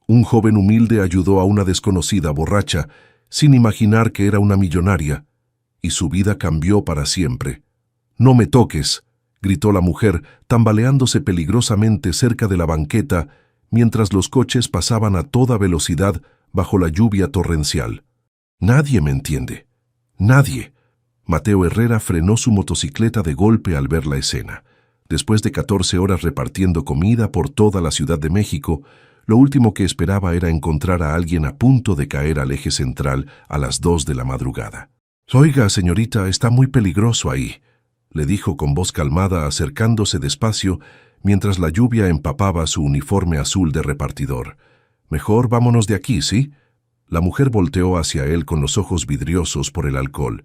Un joven humilde ayudó a una desconocida borracha, sin imaginar que era una millonaria, y su vida cambió para siempre. «No me toques», gritó la mujer, tambaleándose peligrosamente cerca de la banqueta, mientras los coches pasaban a toda velocidad bajo la lluvia torrencial. «Nadie me entiende. Nadie». Mateo Herrera frenó su motocicleta de golpe al ver la escena. Después de 14 horas repartiendo comida por toda la Ciudad de México, lo último que esperaba era encontrar a alguien a punto de caer al eje central a las 2 de la madrugada. «Oiga, señorita, está muy peligroso ahí», le dijo con voz calmada, acercándose despacio mientras la lluvia empapaba su uniforme azul de repartidor. «Mejor vámonos de aquí, ¿sí?» La mujer volteó hacia él con los ojos vidriosos por el alcohol.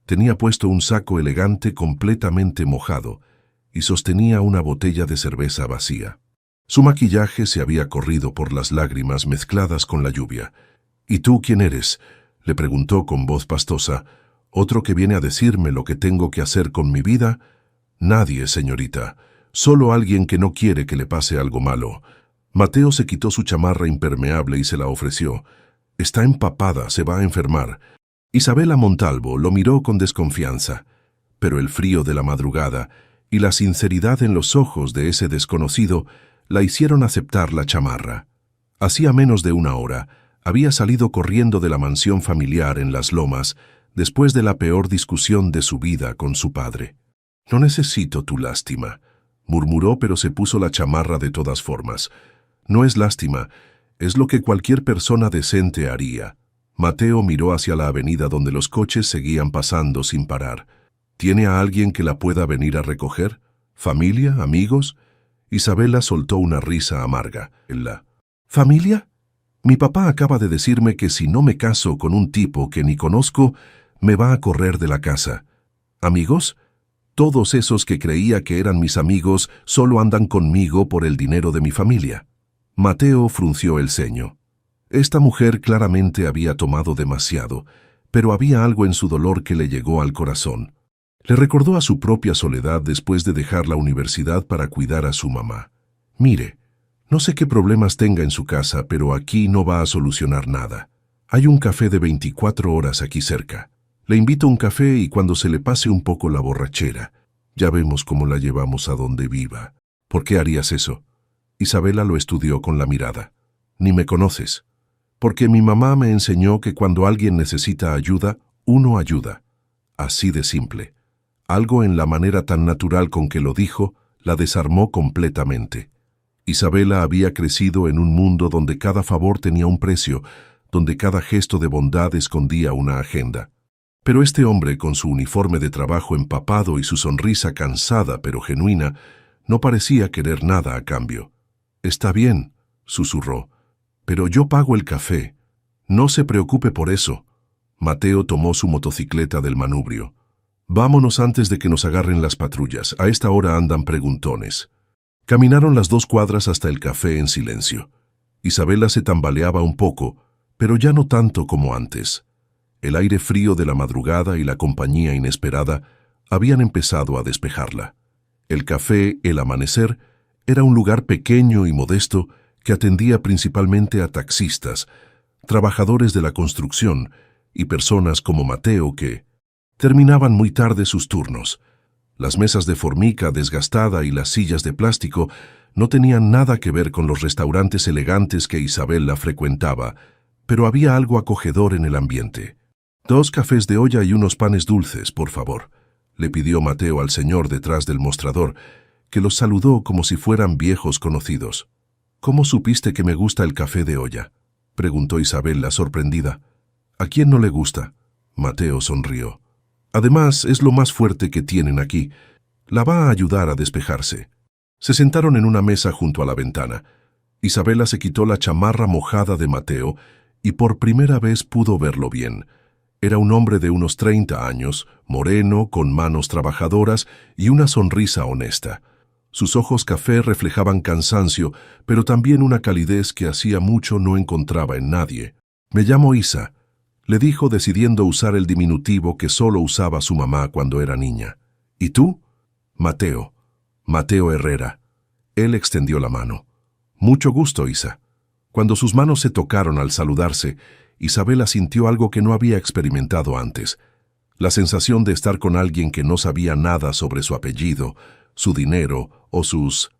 Tenía puesto un saco elegante completamente mojado y sostenía una botella de cerveza vacía. Su maquillaje se había corrido por las lágrimas mezcladas con la lluvia. «¿Y tú quién eres?», le preguntó con voz pastosa. «¿Otro que viene a decirme lo que tengo que hacer con mi vida?» «Nadie, señorita. Solo alguien que no quiere que le pase algo malo». Mateo se quitó su chamarra impermeable y se la ofreció. «Está empapada, se va a enfermar». Isabela Montalvo lo miró con desconfianza, pero el frío de la madrugada y la sinceridad en los ojos de ese desconocido la hicieron aceptar la chamarra. Hacía menos de una hora, había salido corriendo de la mansión familiar en Las Lomas después de la peor discusión de su vida con su padre. «No necesito tu lástima», murmuró, pero se puso la chamarra de todas formas. «No es lástima, es lo que cualquier persona decente haría». Mateo miró hacia la avenida donde los coches seguían pasando sin parar. «¿Tiene a alguien que la pueda venir a recoger? ¿Familia? ¿Amigos?» Isabela soltó una risa amarga. «¿Familia? Mi papá acaba de decirme que si no me caso con un tipo que ni conozco, me va a correr de la casa. ¿Amigos? Todos esos que creía que eran mis amigos solo andan conmigo por el dinero de mi familia». Mateo frunció el ceño. Esta mujer claramente había tomado demasiado, pero había algo en su dolor que le llegó al corazón. Le recordó a su propia soledad después de dejar la universidad para cuidar a su mamá. «Mire, no sé qué problemas tenga en su casa, pero aquí no va a solucionar nada. Hay un café de 24 horas aquí cerca. Le invito a un café y cuando se le pase un poco la borrachera, ya vemos cómo la llevamos a donde viva». «¿Por qué harías eso?» Isabela lo estudió con la mirada. «Ni me conoces». «Porque mi mamá me enseñó que cuando alguien necesita ayuda, uno ayuda. Así de simple». Algo en la manera tan natural con que lo dijo la desarmó completamente. Isabela había crecido en un mundo donde cada favor tenía un precio, donde cada gesto de bondad escondía una agenda. Pero este hombre, con su uniforme de trabajo empapado y su sonrisa cansada pero genuina, no parecía querer nada a cambio. «Está bien», susurró, «pero yo pago el café. No se preocupe por eso». Mateo tomó su motocicleta del manubrio. «Vámonos antes de que nos agarren las patrullas. A esta hora andan preguntones». Caminaron las 2 cuadras hasta el café en silencio. Isabela se tambaleaba un poco, pero ya no tanto como antes. El aire frío de la madrugada y la compañía inesperada habían empezado a despejarla. El café, el amanecer, era un lugar pequeño y modesto que atendía principalmente a taxistas, trabajadores de la construcción y personas como Mateo que terminaban muy tarde sus turnos. Las mesas de formica desgastada y las sillas de plástico no tenían nada que ver con los restaurantes elegantes que Isabela frecuentaba, pero había algo acogedor en el ambiente. «2 cafés de olla y unos panes dulces, por favor», le pidió Mateo al señor detrás del mostrador, que los saludó como si fueran viejos conocidos. «¿Cómo supiste que me gusta el café de olla?», preguntó Isabela sorprendida. «¿A quién no le gusta?». Mateo sonrió. «Además, es lo más fuerte que tienen aquí. La va a ayudar a despejarse». Se sentaron en una mesa junto a la ventana. Isabela se quitó la chamarra mojada de Mateo y por primera vez pudo verlo bien. Era un hombre de unos 30 años, moreno, con manos trabajadoras y una sonrisa honesta. Sus ojos café reflejaban cansancio, pero también una calidez que hacía mucho no encontraba en nadie. «Me llamo Isa», le dijo decidiendo usar el diminutivo que solo usaba su mamá cuando era niña. «¿Y tú?» «Mateo. Mateo Herrera». Él extendió la mano. «Mucho gusto, Isa». Cuando sus manos se tocaron al saludarse, Isabela sintió algo que no había experimentado antes. La sensación de estar con alguien que no sabía nada sobre su apellido, su dinero o sus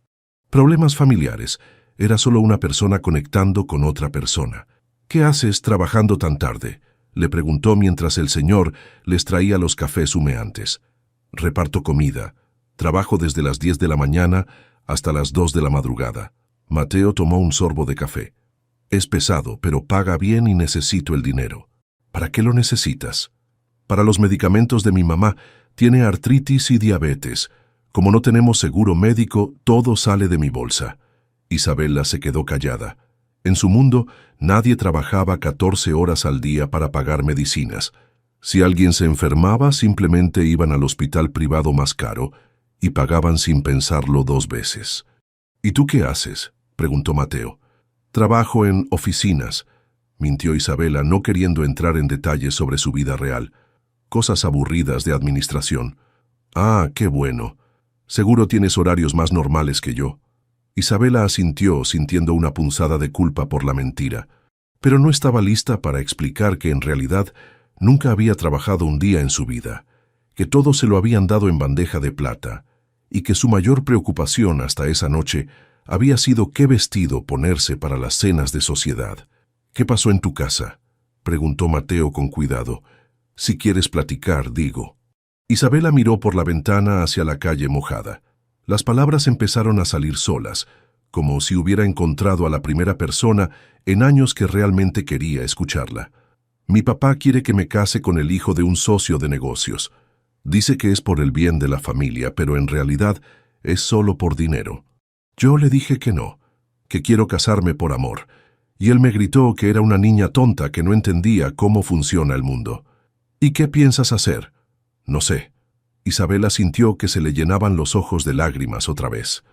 problemas familiares. Era solo una persona conectando con otra persona. «¿Qué haces trabajando tan tarde?», le preguntó mientras el señor les traía los cafés humeantes. «Reparto comida. Trabajo desde las 10 de la mañana hasta las 2 de la madrugada». Mateo tomó un sorbo de café. «Es pesado, pero paga bien y necesito el dinero». «¿Para qué lo necesitas?» «Para los medicamentos de mi mamá. Tiene artritis y diabetes. Como no tenemos seguro médico, todo sale de mi bolsa». Isabela se quedó callada. En su mundo, nadie trabajaba 14 horas al día para pagar medicinas. Si alguien se enfermaba, simplemente iban al hospital privado más caro y pagaban sin pensarlo 2 veces. «¿Y tú qué haces?», preguntó Mateo. «Trabajo en oficinas», mintió Isabela, no queriendo entrar en detalles sobre su vida real. «Cosas aburridas de administración». «Ah, qué bueno. Seguro tienes horarios más normales que yo». Isabela asintió, sintiendo una punzada de culpa por la mentira, pero no estaba lista para explicar que en realidad nunca había trabajado un día en su vida, que todo se lo habían dado en bandeja de plata, y que su mayor preocupación hasta esa noche había sido qué vestido ponerse para las cenas de sociedad. «¿Qué pasó en tu casa?», preguntó Mateo con cuidado. «Si quieres platicar, digo». Isabela miró por la ventana hacia la calle mojada. Las palabras empezaron a salir solas, como si hubiera encontrado a la primera persona en años que realmente quería escucharla. «Mi papá quiere que me case con el hijo de un socio de negocios. Dice que es por el bien de la familia, pero en realidad es solo por dinero. Yo le dije que no, que quiero casarme por amor, y él me gritó que era una niña tonta que no entendía cómo funciona el mundo». «¿Y qué piensas hacer?» «No sé». Isabela sintió que se le llenaban los ojos de lágrimas otra vez.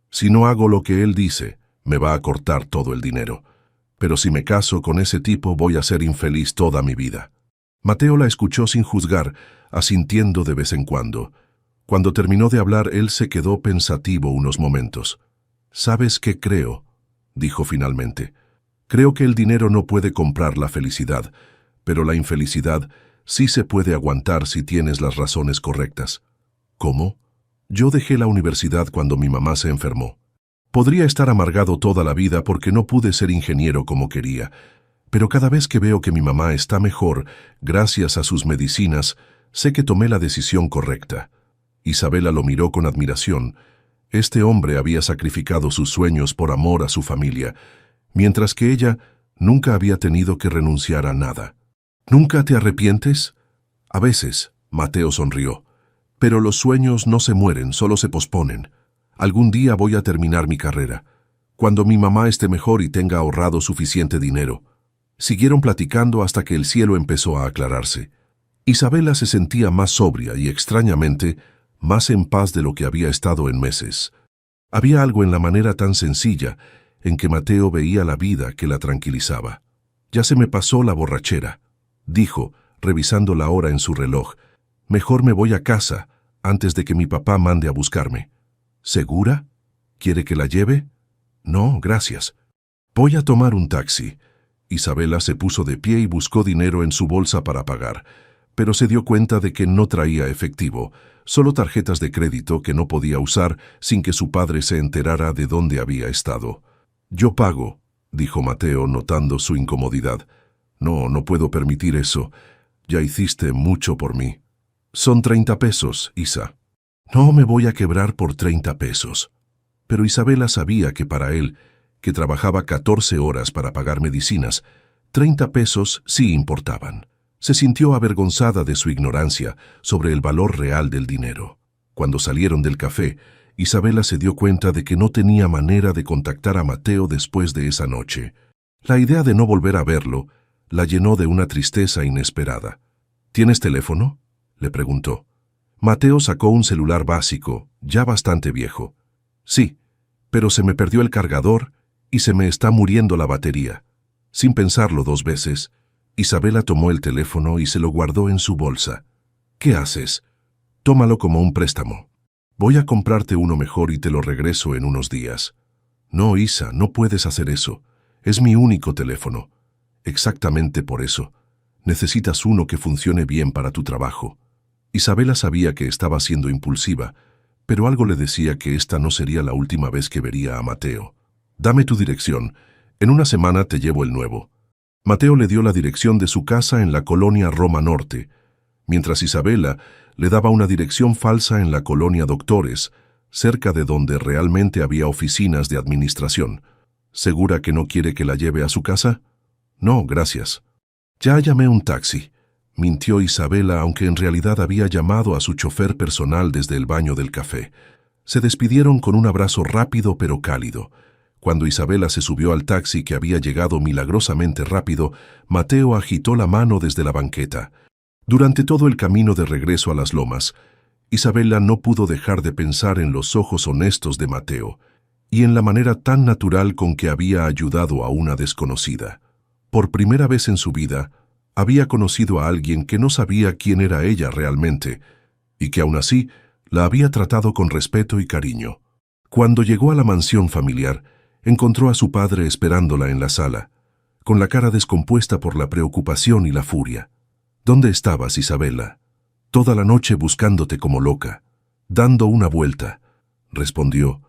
«Si no hago lo que él dice, me va a cortar todo el dinero. Pero si me caso con ese tipo, voy a ser infeliz toda mi vida». Mateo la escuchó sin juzgar, asintiendo de vez en cuando. Cuando terminó de hablar, él se quedó pensativo unos momentos. «¿Sabes qué creo?», dijo finalmente. «Creo que el dinero no puede comprar la felicidad, pero la infelicidad sí se puede aguantar si tienes las razones correctas». «¿Cómo?». «Yo dejé la universidad cuando mi mamá se enfermó. Podría estar amargado toda la vida porque no pude ser ingeniero como quería, pero cada vez que veo que mi mamá está mejor gracias a sus medicinas, sé que tomé la decisión correcta». Isabela lo miró con admiración. Este hombre había sacrificado sus sueños por amor a su familia, mientras que ella nunca había tenido que renunciar a nada. «¿Nunca te arrepientes?». «A veces», Mateo sonrió. «Pero los sueños no se mueren, solo se posponen. Algún día voy a terminar mi carrera, cuando mi mamá esté mejor y tenga ahorrado suficiente dinero». Siguieron platicando hasta que el cielo empezó a aclararse. Isabela se sentía más sobria y, extrañamente, más en paz de lo que había estado en meses. Había algo en la manera tan sencilla en que Mateo veía la vida que la tranquilizaba. «Ya se me pasó la borrachera», dijo, revisando la hora en su reloj. «Mejor me voy a casa, antes de que mi papá mande a buscarme». «¿Segura? ¿Quiere que la lleve?». «No, gracias. Voy a tomar un taxi». Isabela se puso de pie y buscó dinero en su bolsa para pagar, pero se dio cuenta de que no traía efectivo, solo tarjetas de crédito que no podía usar sin que su padre se enterara de dónde había estado. «Yo pago», dijo Mateo, notando su incomodidad. «No, no puedo permitir eso. Ya hiciste mucho por mí». «Son 30 pesos, Isa». «No me voy a quebrar por 30 pesos». Pero Isabela sabía que para él, que trabajaba 14 horas para pagar medicinas, 30 pesos sí importaban. Se sintió avergonzada de su ignorancia sobre el valor real del dinero. Cuando salieron del café, Isabela se dio cuenta de que no tenía manera de contactar a Mateo después de esa noche. La idea de no volver a verlo la llenó de una tristeza inesperada. «¿Tienes teléfono?», le preguntó. Mateo sacó un celular básico, ya bastante viejo. «Sí, pero se me perdió el cargador y se me está muriendo la batería». Sin pensarlo 2 veces, Isabela tomó el teléfono y se lo guardó en su bolsa. «¿Qué haces?». «Tómalo como un préstamo. Voy a comprarte uno mejor y te lo regreso en unos días». «No, Isa, no puedes hacer eso. Es mi único teléfono. Exactamente por eso. Necesitas uno que funcione bien para tu trabajo. Isabela sabía que estaba siendo impulsiva, pero algo le decía que esta no sería la última vez que vería a Mateo. Dame tu dirección. En una semana te llevo el nuevo. Mateo le dio la dirección de su casa en la colonia Roma Norte, mientras Isabela le daba una dirección falsa en la colonia Doctores, cerca de donde realmente había oficinas de administración. ¿Segura que no quiere que la lleve a su casa? No, gracias. Ya llamé un taxi, mintió Isabela, aunque en realidad había llamado a su chofer personal desde el baño del café. Se despidieron con un abrazo rápido pero cálido. Cuando Isabela se subió al taxi, que había llegado milagrosamente rápido, Mateo agitó la mano desde la banqueta. Durante todo el camino de regreso a las lomas, Isabela no pudo dejar de pensar en los ojos honestos de Mateo y en la manera tan natural con que había ayudado a una desconocida. Por primera vez en su vida, había conocido a alguien que no sabía quién era ella realmente y que aún así la había tratado con respeto y cariño. Cuando llegó a la mansión familiar, encontró a su padre esperándola en la sala, con la cara descompuesta por la preocupación y la furia. ¿Dónde estabas, Isabela? Toda la noche buscándote como loca, dando una vuelta, respondió,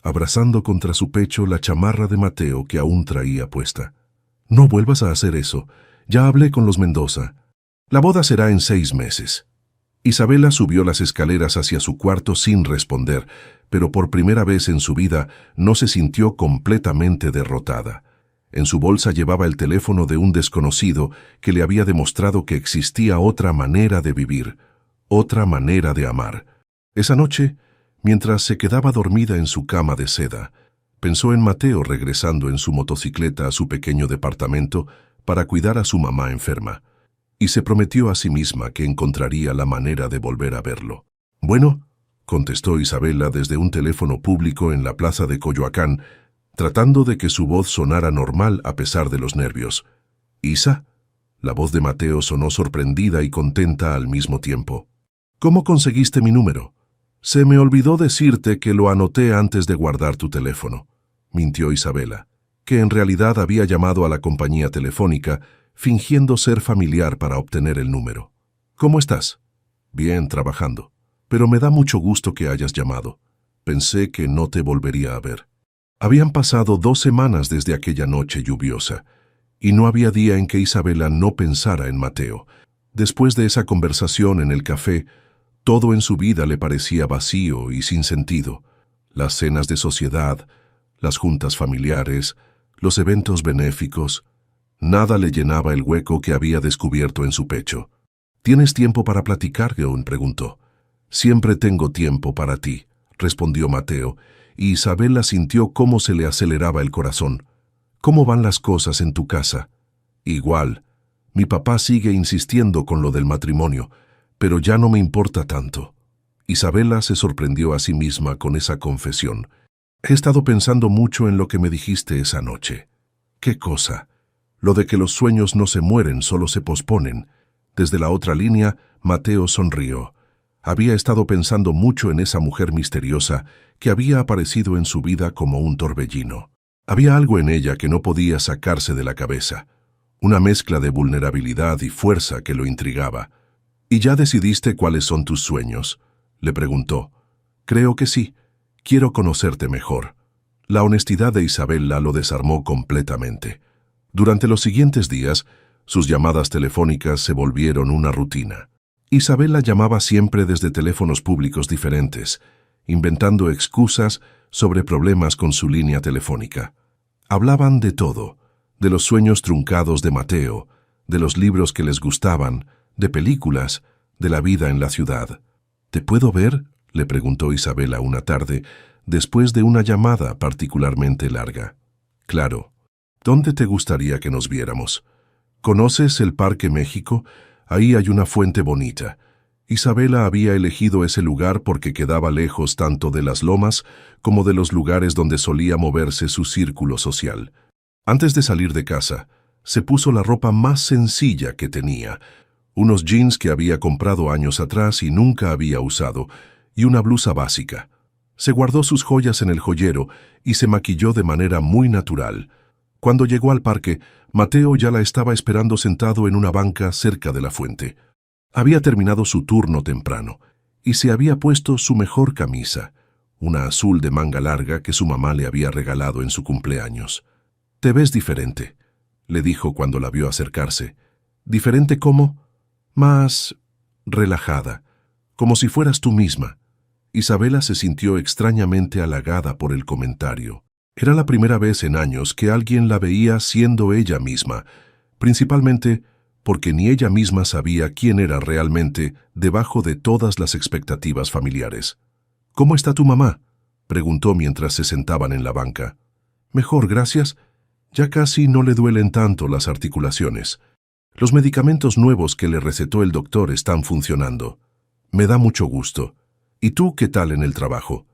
abrazando contra su pecho la chamarra de Mateo que aún traía puesta. No vuelvas a hacer eso. Ya hablé con los Mendoza. La boda será en 6 meses. Isabela subió las escaleras hacia su cuarto sin responder, pero por primera vez en su vida no se sintió completamente derrotada. En su bolsa llevaba el teléfono de un desconocido que le había demostrado que existía otra manera de vivir, otra manera de amar. Esa noche, mientras se quedaba dormida en su cama de seda, pensó en Mateo regresando en su motocicleta a su pequeño departamento para cuidar a su mamá enferma, y se prometió a sí misma que encontraría la manera de volver a verlo. Bueno, contestó Isabela desde un teléfono público en la plaza de Coyoacán, tratando de que su voz sonara normal a pesar de los nervios. ¿Isa? La voz de Mateo sonó sorprendida y contenta al mismo tiempo. ¿Cómo conseguiste mi número? Se me olvidó decirte que lo anoté antes de guardar tu teléfono, mintió Isabela, que en realidad había llamado a la compañía telefónica fingiendo ser familiar para obtener el número. ¿Cómo estás? Bien, trabajando. Pero me da mucho gusto que hayas llamado. Pensé que no te volvería a ver. Habían pasado 2 semanas desde aquella noche lluviosa, y no había día en que Isabela no pensara en Mateo. Después de esa conversación en el café, todo en su vida le parecía vacío y sin sentido. Las cenas de sociedad, las juntas familiares, los eventos benéficos, nada le llenaba el hueco que había descubierto en su pecho. ¿Tienes tiempo para platicar?, John preguntó. Siempre tengo tiempo para ti, respondió Mateo, y Isabela sintió cómo se le aceleraba el corazón. ¿Cómo van las cosas en tu casa? Igual. Mi papá sigue insistiendo con lo del matrimonio, pero ya no me importa tanto. Isabela se sorprendió a sí misma con esa confesión. He estado pensando mucho en lo que me dijiste esa noche. ¿Qué cosa? Lo de que los sueños no se mueren, solo se posponen. Desde la otra línea, Mateo sonrió. Había estado pensando mucho en esa mujer misteriosa que había aparecido en su vida como un torbellino. Había algo en ella que no podía sacarse de la cabeza, una mezcla de vulnerabilidad y fuerza que lo intrigaba. ¿Y ya decidiste cuáles son tus sueños?, le preguntó. Creo que sí. Quiero conocerte mejor. La honestidad de Isabela lo desarmó completamente. Durante los siguientes días, sus llamadas telefónicas se volvieron una rutina. Isabela llamaba siempre desde teléfonos públicos diferentes, inventando excusas sobre problemas con su línea telefónica. Hablaban de todo, de los sueños truncados de Mateo, de los libros que les gustaban, de películas, de la vida en la ciudad. ¿Te puedo ver?, le preguntó Isabela una tarde, después de una llamada particularmente larga. Claro. ¿Dónde te gustaría que nos viéramos? ¿Conoces el Parque México? Ahí hay una fuente bonita. Isabela había elegido ese lugar porque quedaba lejos tanto de las lomas como de los lugares donde solía moverse su círculo social. Antes de salir de casa, se puso la ropa más sencilla que tenía, unos jeans que había comprado años atrás y nunca había usado, y una blusa básica. Se guardó sus joyas en el joyero y se maquilló de manera muy natural. Cuando llegó al parque, Mateo ya la estaba esperando sentado en una banca cerca de la fuente. Había terminado su turno temprano y se había puesto su mejor camisa, una azul de manga larga que su mamá le había regalado en su cumpleaños. «Te ves diferente», le dijo cuando la vio acercarse. «¿Diferente cómo?» «Más relajada, como si fueras tú misma». Isabela se sintió extrañamente halagada por el comentario. Era la primera vez en años que alguien la veía siendo ella misma, principalmente porque ni ella misma sabía quién era realmente debajo de todas las expectativas familiares. «¿Cómo está tu mamá?», preguntó mientras se sentaban en la banca. «Mejor, gracias. Ya casi no le duelen tanto las articulaciones. Los medicamentos nuevos que le recetó el doctor están funcionando. Me da mucho gusto. ¿Y tú qué tal en el trabajo?».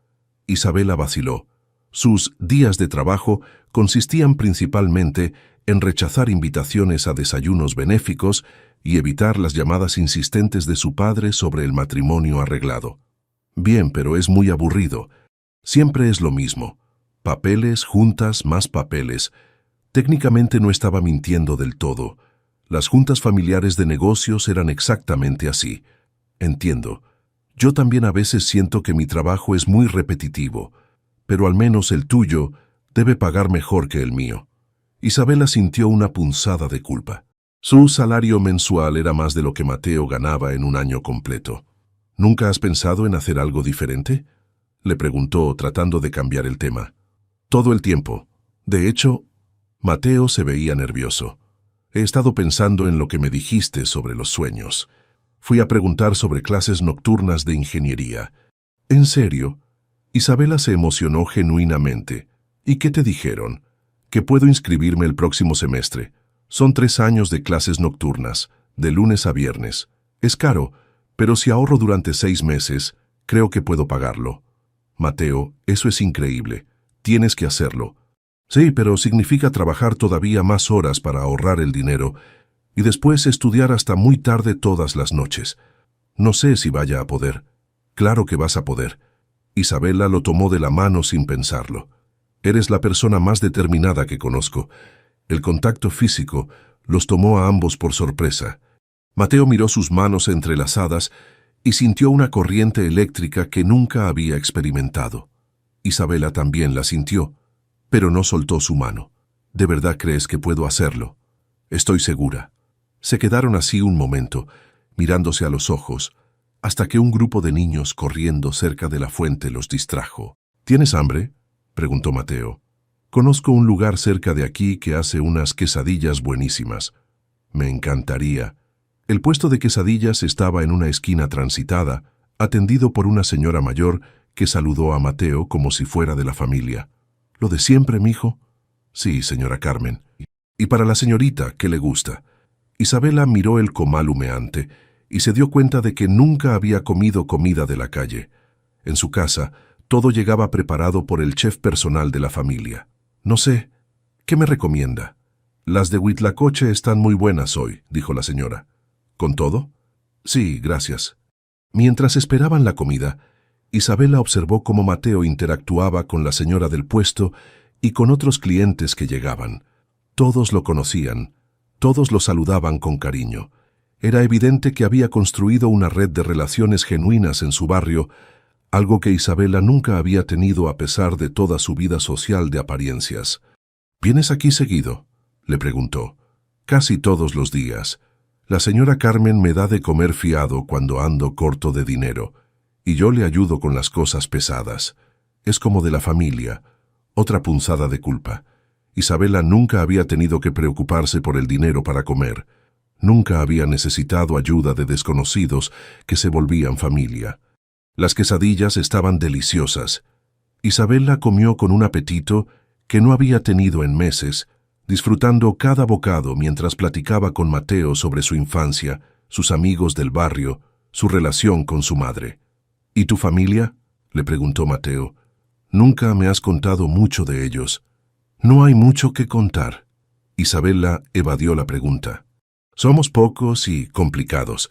Isabela vaciló. Sus días de trabajo consistían principalmente en rechazar invitaciones a desayunos benéficos y evitar las llamadas insistentes de su padre sobre el matrimonio arreglado. «Bien, pero es muy aburrido. Siempre es lo mismo. Papeles, juntas, más papeles». Técnicamente no estaba mintiendo del todo. Las juntas familiares de negocios eran exactamente así. «Entiendo. Yo también a veces siento que mi trabajo es muy repetitivo, pero al menos el tuyo debe pagar mejor que el mío». Isabela sintió una punzada de culpa. Su salario mensual era más de lo que Mateo ganaba en un año completo. «¿Nunca has pensado en hacer algo diferente?», le preguntó, tratando de cambiar el tema. «Todo el tiempo. De hecho...». Mateo se veía nervioso. «He estado pensando en lo que me dijiste sobre los sueños. Fui a preguntar sobre clases nocturnas de ingeniería». «¿En serio?». Isabela se emocionó genuinamente. «¿Y qué te dijeron?». «Que puedo inscribirme el próximo semestre. Son 3 años de clases nocturnas, de lunes a viernes. Es caro, pero si ahorro durante 6 meses, creo que puedo pagarlo». «Mateo, eso es increíble. Tienes que hacerlo». «Sí, pero significa trabajar todavía más horas para ahorrar el dinero y después estudiar hasta muy tarde todas las noches. No sé si vaya a poder». «Claro que vas a poder». Isabela lo tomó de la mano sin pensarlo. «Eres la persona más determinada que conozco». El contacto físico los tomó a ambos por sorpresa. Mateo miró sus manos entrelazadas y sintió una corriente eléctrica que nunca había experimentado. Isabela también la sintió, pero no soltó su mano. «¿De verdad crees que puedo hacerlo?». «Estoy segura». Se quedaron así un momento, mirándose a los ojos, hasta que un grupo de niños corriendo cerca de la fuente los distrajo. «¿Tienes hambre?», preguntó Mateo. «Conozco un lugar cerca de aquí que hace unas quesadillas buenísimas». «Me encantaría». El puesto de quesadillas estaba en una esquina transitada, atendido por una señora mayor que saludó a Mateo como si fuera de la familia. «¿Lo de siempre, mijo?». «Sí, señora Carmen». «¿Y para la señorita qué le gusta?». Isabela miró el comal humeante y se dio cuenta de que nunca había comido comida de la calle. En su casa, todo llegaba preparado por el chef personal de la familia. «No sé. ¿Qué me recomienda?». «Las de Huitlacoche están muy buenas hoy», dijo la señora. «¿Con todo?». «Sí, gracias». Mientras esperaban la comida, Isabela observó cómo Mateo interactuaba con la señora del puesto y con otros clientes que llegaban. Todos lo conocían, todos lo saludaban con cariño. Era evidente que había construido una red de relaciones genuinas en su barrio, algo que Isabela nunca había tenido a pesar de toda su vida social de apariencias. «¿Vienes aquí seguido?», le preguntó. «Casi todos los días. La señora Carmen me da de comer fiado cuando ando corto de dinero, y yo le ayudo con las cosas pesadas. Es como de la familia». Otra punzada de culpa. Isabela nunca había tenido que preocuparse por el dinero para comer. Nunca había necesitado ayuda de desconocidos que se volvían familia. Las quesadillas estaban deliciosas. Isabela comió con un apetito que no había tenido en meses, disfrutando cada bocado mientras platicaba con Mateo sobre su infancia, sus amigos del barrio, su relación con su madre. «¿Y tu familia?», le preguntó Mateo. «Nunca me has contado mucho de ellos». «No hay mucho que contar». Isabela evadió la pregunta. «Somos pocos y complicados».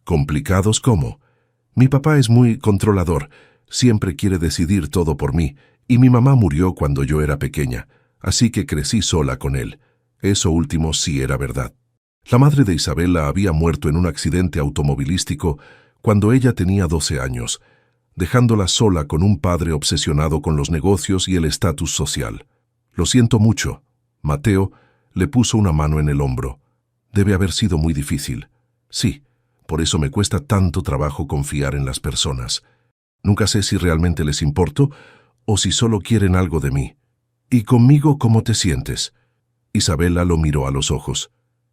«¿Complicados cómo?». «Mi papá es muy controlador, siempre quiere decidir todo por mí, y mi mamá murió cuando yo era pequeña, así que crecí sola con él. Eso último sí era verdad. La madre de Isabela había muerto en un accidente automovilístico cuando ella tenía 12 años, dejándola sola con un padre obsesionado con los negocios y el estatus social. Lo siento mucho. Mateo le puso una mano en el hombro. Debe haber sido muy difícil. Sí, por eso me cuesta tanto trabajo confiar en las personas. Nunca sé si realmente les importo o si solo quieren algo de mí. ¿Y conmigo cómo te sientes? Isabela lo miró a los ojos.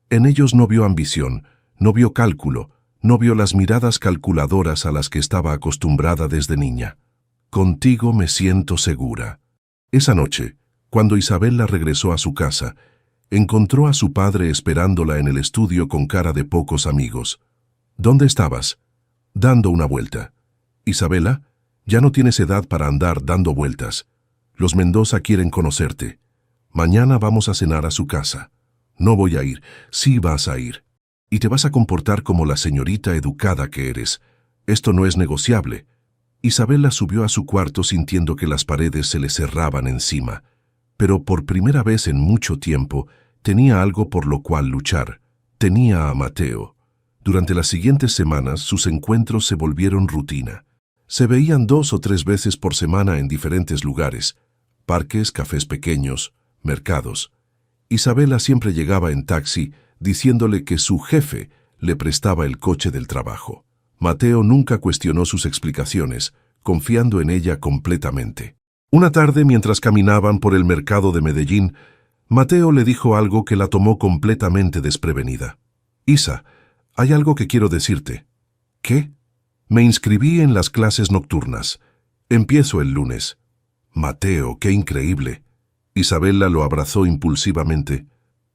En ellos no vio ambición, no vio cálculo, no vio las miradas calculadoras a las que estaba acostumbrada desde niña. Contigo me siento segura. Esa noche, cuando Isabela regresó a su casa, encontró a su padre esperándola en el estudio con cara de pocos amigos. ¿Dónde estabas? Dando una vuelta. Isabela, ya no tienes edad para andar dando vueltas. Los Mendoza quieren conocerte. Mañana vamos a cenar a su casa. No voy a ir, sí vas a ir. Y te vas a comportar como la señorita educada que eres. Esto no es negociable. Isabela subió a su cuarto sintiendo que las paredes se le cerraban encima. Pero por primera vez en mucho tiempo tenía algo por lo cual luchar. Tenía a Mateo. Durante las siguientes semanas sus encuentros se volvieron rutina. Se veían 2 o 3 veces por semana en diferentes lugares: parques, cafés pequeños, mercados. Isabela siempre llegaba en taxi diciéndole que su jefe le prestaba el coche del trabajo. Mateo nunca cuestionó sus explicaciones, confiando en ella completamente. Una tarde, mientras caminaban por el mercado de Medellín, Mateo le dijo algo que la tomó completamente desprevenida. «Isa, hay algo que quiero decirte». «¿Qué?» «Me inscribí en las clases nocturnas. Empiezo el lunes». «Mateo, qué increíble». Isabela lo abrazó impulsivamente.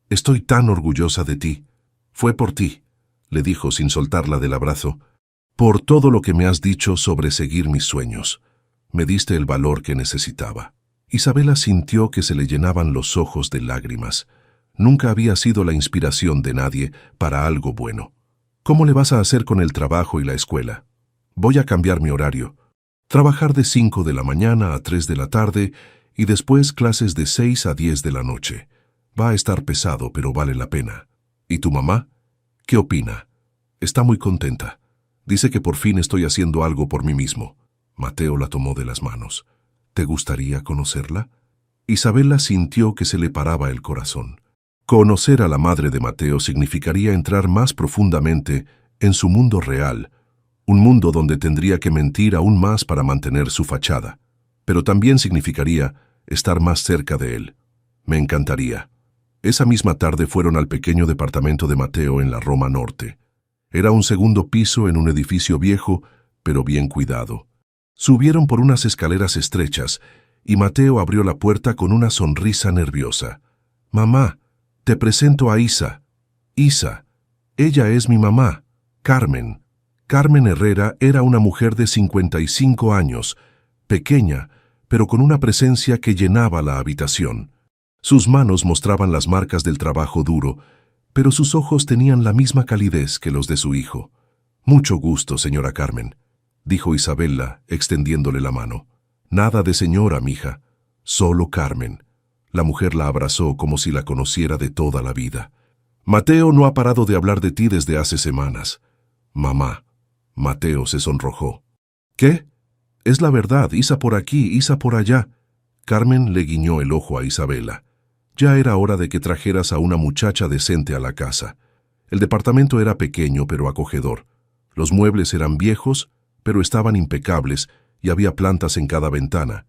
«Estoy tan orgullosa de ti. Fue por ti», le dijo sin soltarla del abrazo. «Por todo lo que me has dicho sobre seguir mis sueños. Me diste el valor que necesitaba». Isabela sintió que se le llenaban los ojos de lágrimas. Nunca había sido la inspiración de nadie para algo bueno. «¿Cómo le vas a hacer con el trabajo y la escuela?» «Voy a cambiar mi horario. Trabajar de 5 de la mañana a 3 de la tarde y después clases de 6 a 10 de la noche. Va a estar pesado, pero vale la pena». «¿Y tu mamá? ¿Qué opina?» «Está muy contenta. Dice que por fin estoy haciendo algo por mí mismo». Mateo la tomó de las manos. «¿Te gustaría conocerla?» Isabela sintió que se le paraba el corazón. Conocer a la madre de Mateo significaría entrar más profundamente en su mundo real, un mundo donde tendría que mentir aún más para mantener su fachada. Pero también significaría estar más cerca de él. «Me encantaría». Esa misma tarde fueron al pequeño departamento de Mateo en la Roma Norte. Era un segundo piso en un edificio viejo, pero bien cuidado. Subieron por unas escaleras estrechas y Mateo abrió la puerta con una sonrisa nerviosa. «Mamá, te presento a Isa». «Isa, ella es mi mamá, Carmen». Carmen Herrera era una mujer de 55 años, pequeña, pero con una presencia que llenaba la habitación. Sus manos mostraban las marcas del trabajo duro, pero sus ojos tenían la misma calidez que los de su hijo. «Mucho gusto, señora Carmen», dijo Isabela, extendiéndole la mano. «Nada de señora, mija, solo Carmen». La mujer la abrazó como si la conociera de toda la vida. «Mateo no ha parado de hablar de ti desde hace semanas». «Mamá». Mateo se sonrojó. «¿Qué? Es la verdad, Isa por aquí, Isa por allá». Carmen le guiñó el ojo a Isabela. «Ya era hora de que trajeras a una muchacha decente a la casa». El departamento era pequeño pero acogedor. Los muebles eran viejos, pero estaban impecables y había plantas en cada ventana.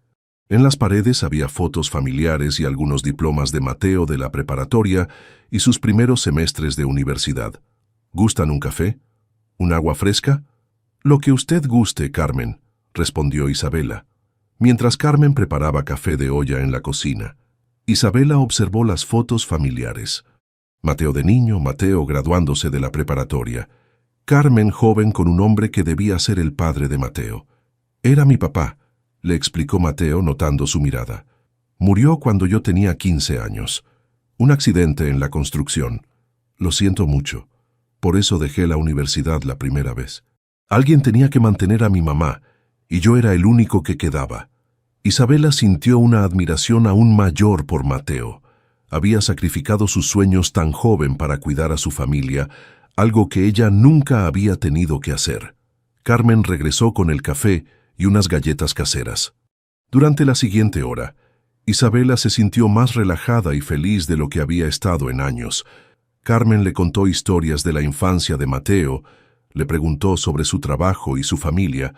En las paredes había fotos familiares y algunos diplomas de Mateo de la preparatoria y sus primeros semestres de universidad. «¿Gustan un café? ¿Un agua fresca?» «Lo que usted guste, Carmen», respondió Isabela. Mientras Carmen preparaba café de olla en la cocina, Isabela observó las fotos familiares. Mateo de niño, Mateo graduándose de la preparatoria. Carmen joven con un hombre que debía ser el padre de Mateo. «Era mi papá», le explicó Mateo notando su mirada. «Murió cuando yo tenía 15 años. Un accidente en la construcción. Lo siento mucho. Por eso dejé la universidad la primera vez. Alguien tenía que mantener a mi mamá, y yo era el único que quedaba». Isabela sintió una admiración aún mayor por Mateo. Había sacrificado sus sueños tan joven para cuidar a su familia, algo que ella nunca había tenido que hacer. Carmen regresó con el café y unas galletas caseras. Durante la siguiente hora, Isabela se sintió más relajada y feliz de lo que había estado en años. Carmen le contó historias de la infancia de Mateo, le preguntó sobre su trabajo y su familia,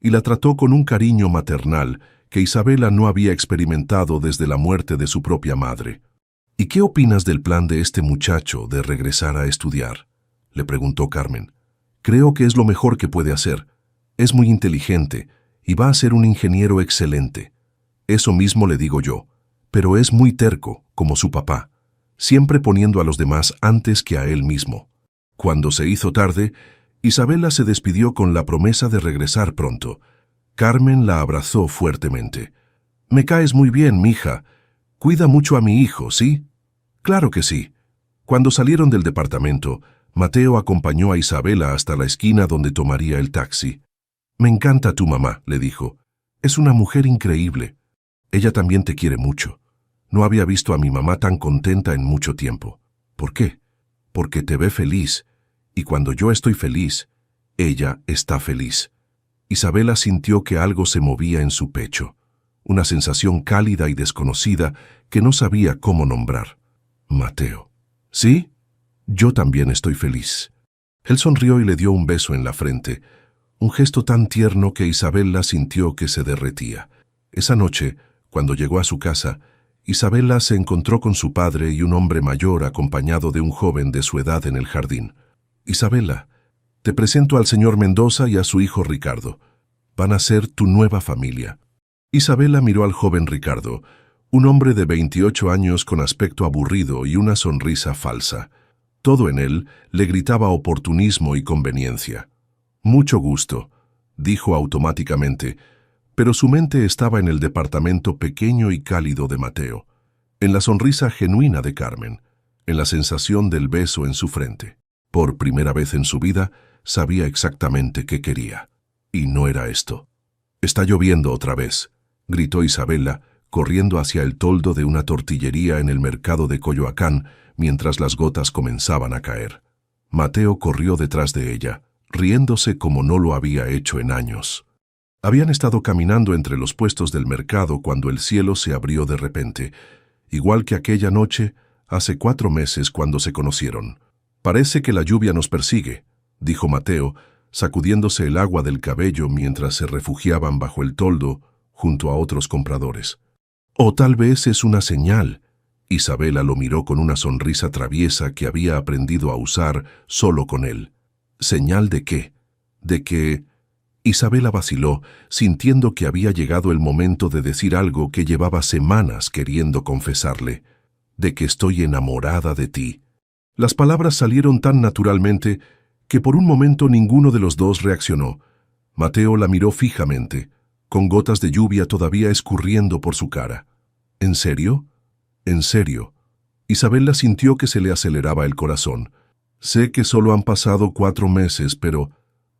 y la trató con un cariño maternal que Isabela no había experimentado desde la muerte de su propia madre. ¿Y qué opinas del plan de este muchacho de regresar a estudiar?, le preguntó Carmen. Creo que es lo mejor que puede hacer. Es muy inteligente y va a ser un ingeniero excelente. Eso mismo le digo yo, pero es muy terco, como su papá, siempre poniendo a los demás antes que a él mismo. Cuando se hizo tarde, Isabela se despidió con la promesa de regresar pronto. Carmen la abrazó fuertemente. «Me caes muy bien, mija. Cuida mucho a mi hijo, ¿sí?» «Claro que sí». Cuando salieron del departamento, Mateo acompañó a Isabela hasta la esquina donde tomaría el taxi. «Me encanta tu mamá», le dijo. «Es una mujer increíble. Ella también te quiere mucho. No había visto a mi mamá tan contenta en mucho tiempo. ¿Por qué? Porque te ve feliz, y cuando yo estoy feliz, ella está feliz». Isabela sintió que algo se movía en su pecho, una sensación cálida y desconocida que no sabía cómo nombrar. «Mateo». «¿Sí? Yo también estoy feliz». Él sonrió y le dio un beso en la frente, un gesto tan tierno que Isabela sintió que se derretía. Esa noche, cuando llegó a su casa, Isabela se encontró con su padre y un hombre mayor acompañado de un joven de su edad en el jardín. «Isabela, te presento al señor Mendoza y a su hijo Ricardo. Van a ser tu nueva familia». Isabela miró al joven Ricardo, un hombre de 28 años con aspecto aburrido y una sonrisa falsa. Todo en él le gritaba oportunismo y conveniencia. «Mucho gusto», dijo automáticamente, pero su mente estaba en el departamento pequeño y cálido de Mateo, en la sonrisa genuina de Carmen, en la sensación del beso en su frente. Por primera vez en su vida, sabía exactamente qué quería. Y no era esto. «Está lloviendo otra vez», gritó Isabela, corriendo hacia el toldo de una tortillería en el mercado de Coyoacán mientras las gotas comenzaban a caer. Mateo corrió detrás de ella, riéndose como no lo había hecho en años. Habían estado caminando entre los puestos del mercado cuando el cielo se abrió de repente, igual que aquella noche, hace 4 meses cuando se conocieron. «Parece que la lluvia nos persigue», dijo Mateo, sacudiéndose el agua del cabello mientras se refugiaban bajo el toldo junto a otros compradores. «O tal vez es una señal». Isabela lo miró con una sonrisa traviesa que había aprendido a usar solo con él. ¿Señal de qué? ¿De que...? Isabela vaciló, sintiendo que había llegado el momento de decir algo que llevaba semanas queriendo confesarle. «De que estoy enamorada de ti». Las palabras salieron tan naturalmente que por un momento ninguno de los dos reaccionó. Mateo la miró fijamente, con gotas de lluvia todavía escurriendo por su cara. «¿En serio? ¿En serio?» Isabela sintió que se le aceleraba el corazón. «Sé que solo han pasado 4 meses, pero...»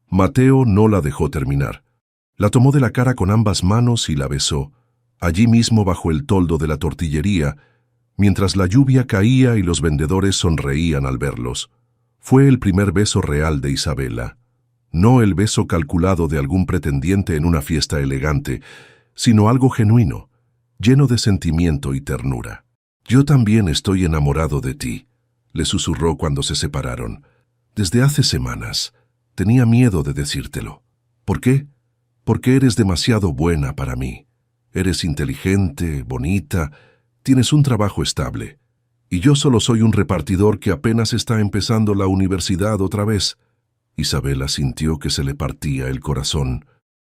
Mateo no la dejó terminar. La tomó de la cara con ambas manos y la besó, allí mismo bajo el toldo de la tortillería, mientras la lluvia caía y los vendedores sonreían al verlos. Fue el primer beso real de Isabela. No el beso calculado de algún pretendiente en una fiesta elegante, sino algo genuino, lleno de sentimiento y ternura. «Yo también estoy enamorado de ti», le susurró cuando se separaron. «Desde hace semanas. Tenía miedo de decírtelo». «¿Por qué?» «Porque eres demasiado buena para mí. Eres inteligente, bonita, tienes un trabajo estable. Y yo solo soy un repartidor que apenas está empezando la universidad otra vez». Isabela sintió que se le partía el corazón.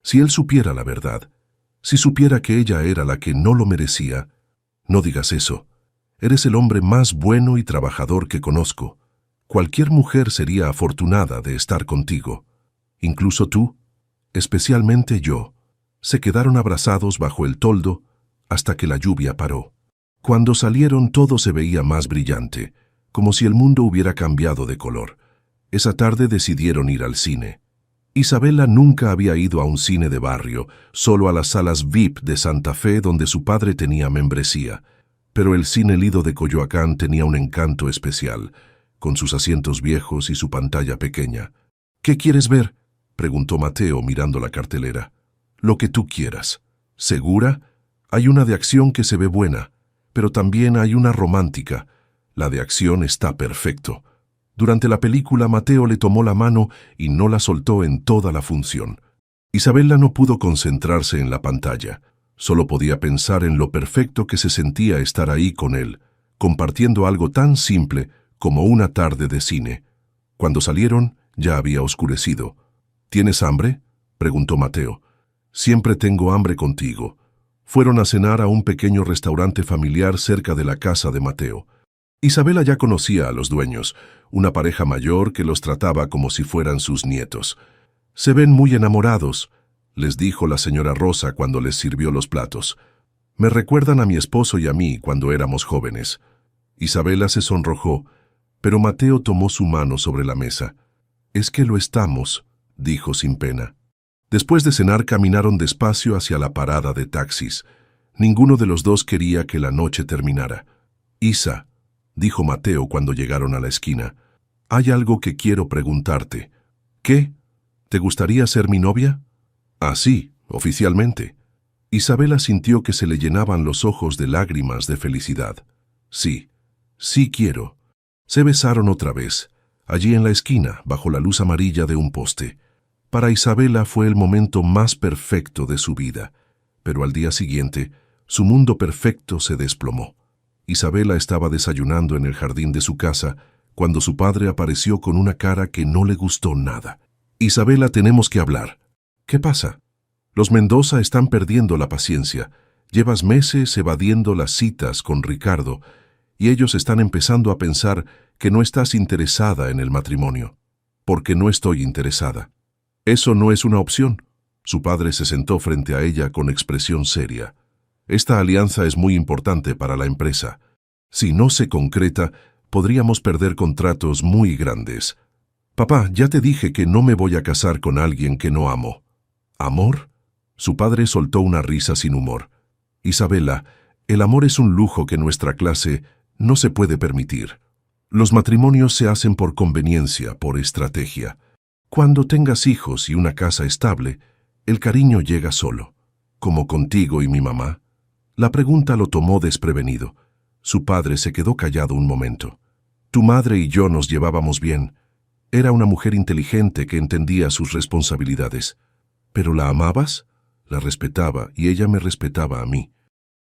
Si él supiera la verdad, si supiera que ella era la que no lo merecía. «No digas eso. Eres el hombre más bueno y trabajador que conozco. Cualquier mujer sería afortunada de estar contigo. Incluso tú, especialmente yo». Se quedaron abrazados bajo el toldo hasta que la lluvia paró. Cuando salieron todo se veía más brillante, como si el mundo hubiera cambiado de color. Esa tarde decidieron ir al cine. Isabela nunca había ido a un cine de barrio, solo a las salas VIP de Santa Fe donde su padre tenía membresía. Pero el Cine Lido de Coyoacán tenía un encanto especial, con sus asientos viejos y su pantalla pequeña. «¿Qué quieres ver?», preguntó Mateo mirando la cartelera. «Lo que tú quieras». «¿Segura? Hay una de acción que se ve buena, pero también hay una romántica. La de acción está perfecto». Durante la película, Mateo le tomó la mano y no la soltó en toda la función. Isabela no pudo concentrarse en la pantalla. Solo podía pensar en lo perfecto que se sentía estar ahí con él, compartiendo algo tan simple como una tarde de cine. Cuando salieron, ya había oscurecido. «¿Tienes hambre?», preguntó Mateo. «Siempre tengo hambre contigo». Fueron a cenar a un pequeño restaurante familiar cerca de la casa de Mateo. Isabela ya conocía a los dueños, una pareja mayor que los trataba como si fueran sus nietos. «Se ven muy enamorados», les dijo la señora Rosa cuando les sirvió los platos. «Me recuerdan a mi esposo y a mí cuando éramos jóvenes». Isabela se sonrojó, pero Mateo tomó su mano sobre la mesa. «Es que lo estamos», dijo sin pena. Después de cenar caminaron despacio hacia la parada de taxis. Ninguno de los dos quería que la noche terminara. «Isa», dijo Mateo cuando llegaron a la esquina, «hay algo que quiero preguntarte». «¿Qué? ¿Te gustaría ser mi novia?» «Ah, sí, oficialmente». Isabela sintió que se le llenaban los ojos de lágrimas de felicidad. «Sí, sí quiero». Se besaron otra vez, allí en la esquina, bajo la luz amarilla de un poste. Para Isabela fue el momento más perfecto de su vida, pero al día siguiente, su mundo perfecto se desplomó. Isabela estaba desayunando en el jardín de su casa cuando su padre apareció con una cara que no le gustó nada. «Isabela, tenemos que hablar». «¿Qué pasa?» «Los Mendoza están perdiendo la paciencia. Llevas meses evadiendo las citas con Ricardo y ellos están empezando a pensar que no estás interesada en el matrimonio». «Porque no estoy interesada». «Eso no es una opción». Su padre se sentó frente a ella con expresión seria. «Esta alianza es muy importante para la empresa. Si no se concreta, podríamos perder contratos muy grandes. Papá, ya te dije que no me voy a casar con alguien que no amo». «¿Amor?». Su padre soltó una risa sin humor. «Isabela, el amor es un lujo que nuestra clase no se puede permitir. Los matrimonios se hacen por conveniencia, por estrategia. Cuando tengas hijos y una casa estable, el cariño llega solo, como contigo y mi mamá». La pregunta lo tomó desprevenido. Su padre se quedó callado un momento. «Tu madre y yo nos llevábamos bien. Era una mujer inteligente que entendía sus responsabilidades. ¿Pero la amabas?». «La respetaba y ella me respetaba a mí.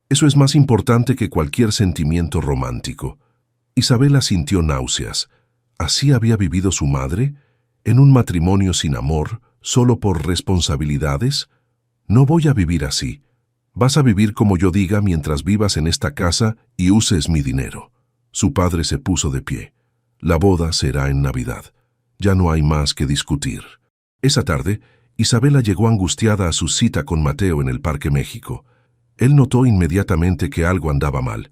Eso es más importante que cualquier sentimiento romántico». Isabela sintió náuseas. ¿Así había vivido su madre? ¿En un matrimonio sin amor, solo por responsabilidades? «No voy a vivir así. Vas a vivir como yo diga mientras vivas en esta casa y uses mi dinero». Su padre se puso de pie. «La boda será en Navidad. Ya no hay más que discutir». Esa tarde, Isabela llegó angustiada a su cita con Mateo en el Parque México. Él notó inmediatamente que algo andaba mal.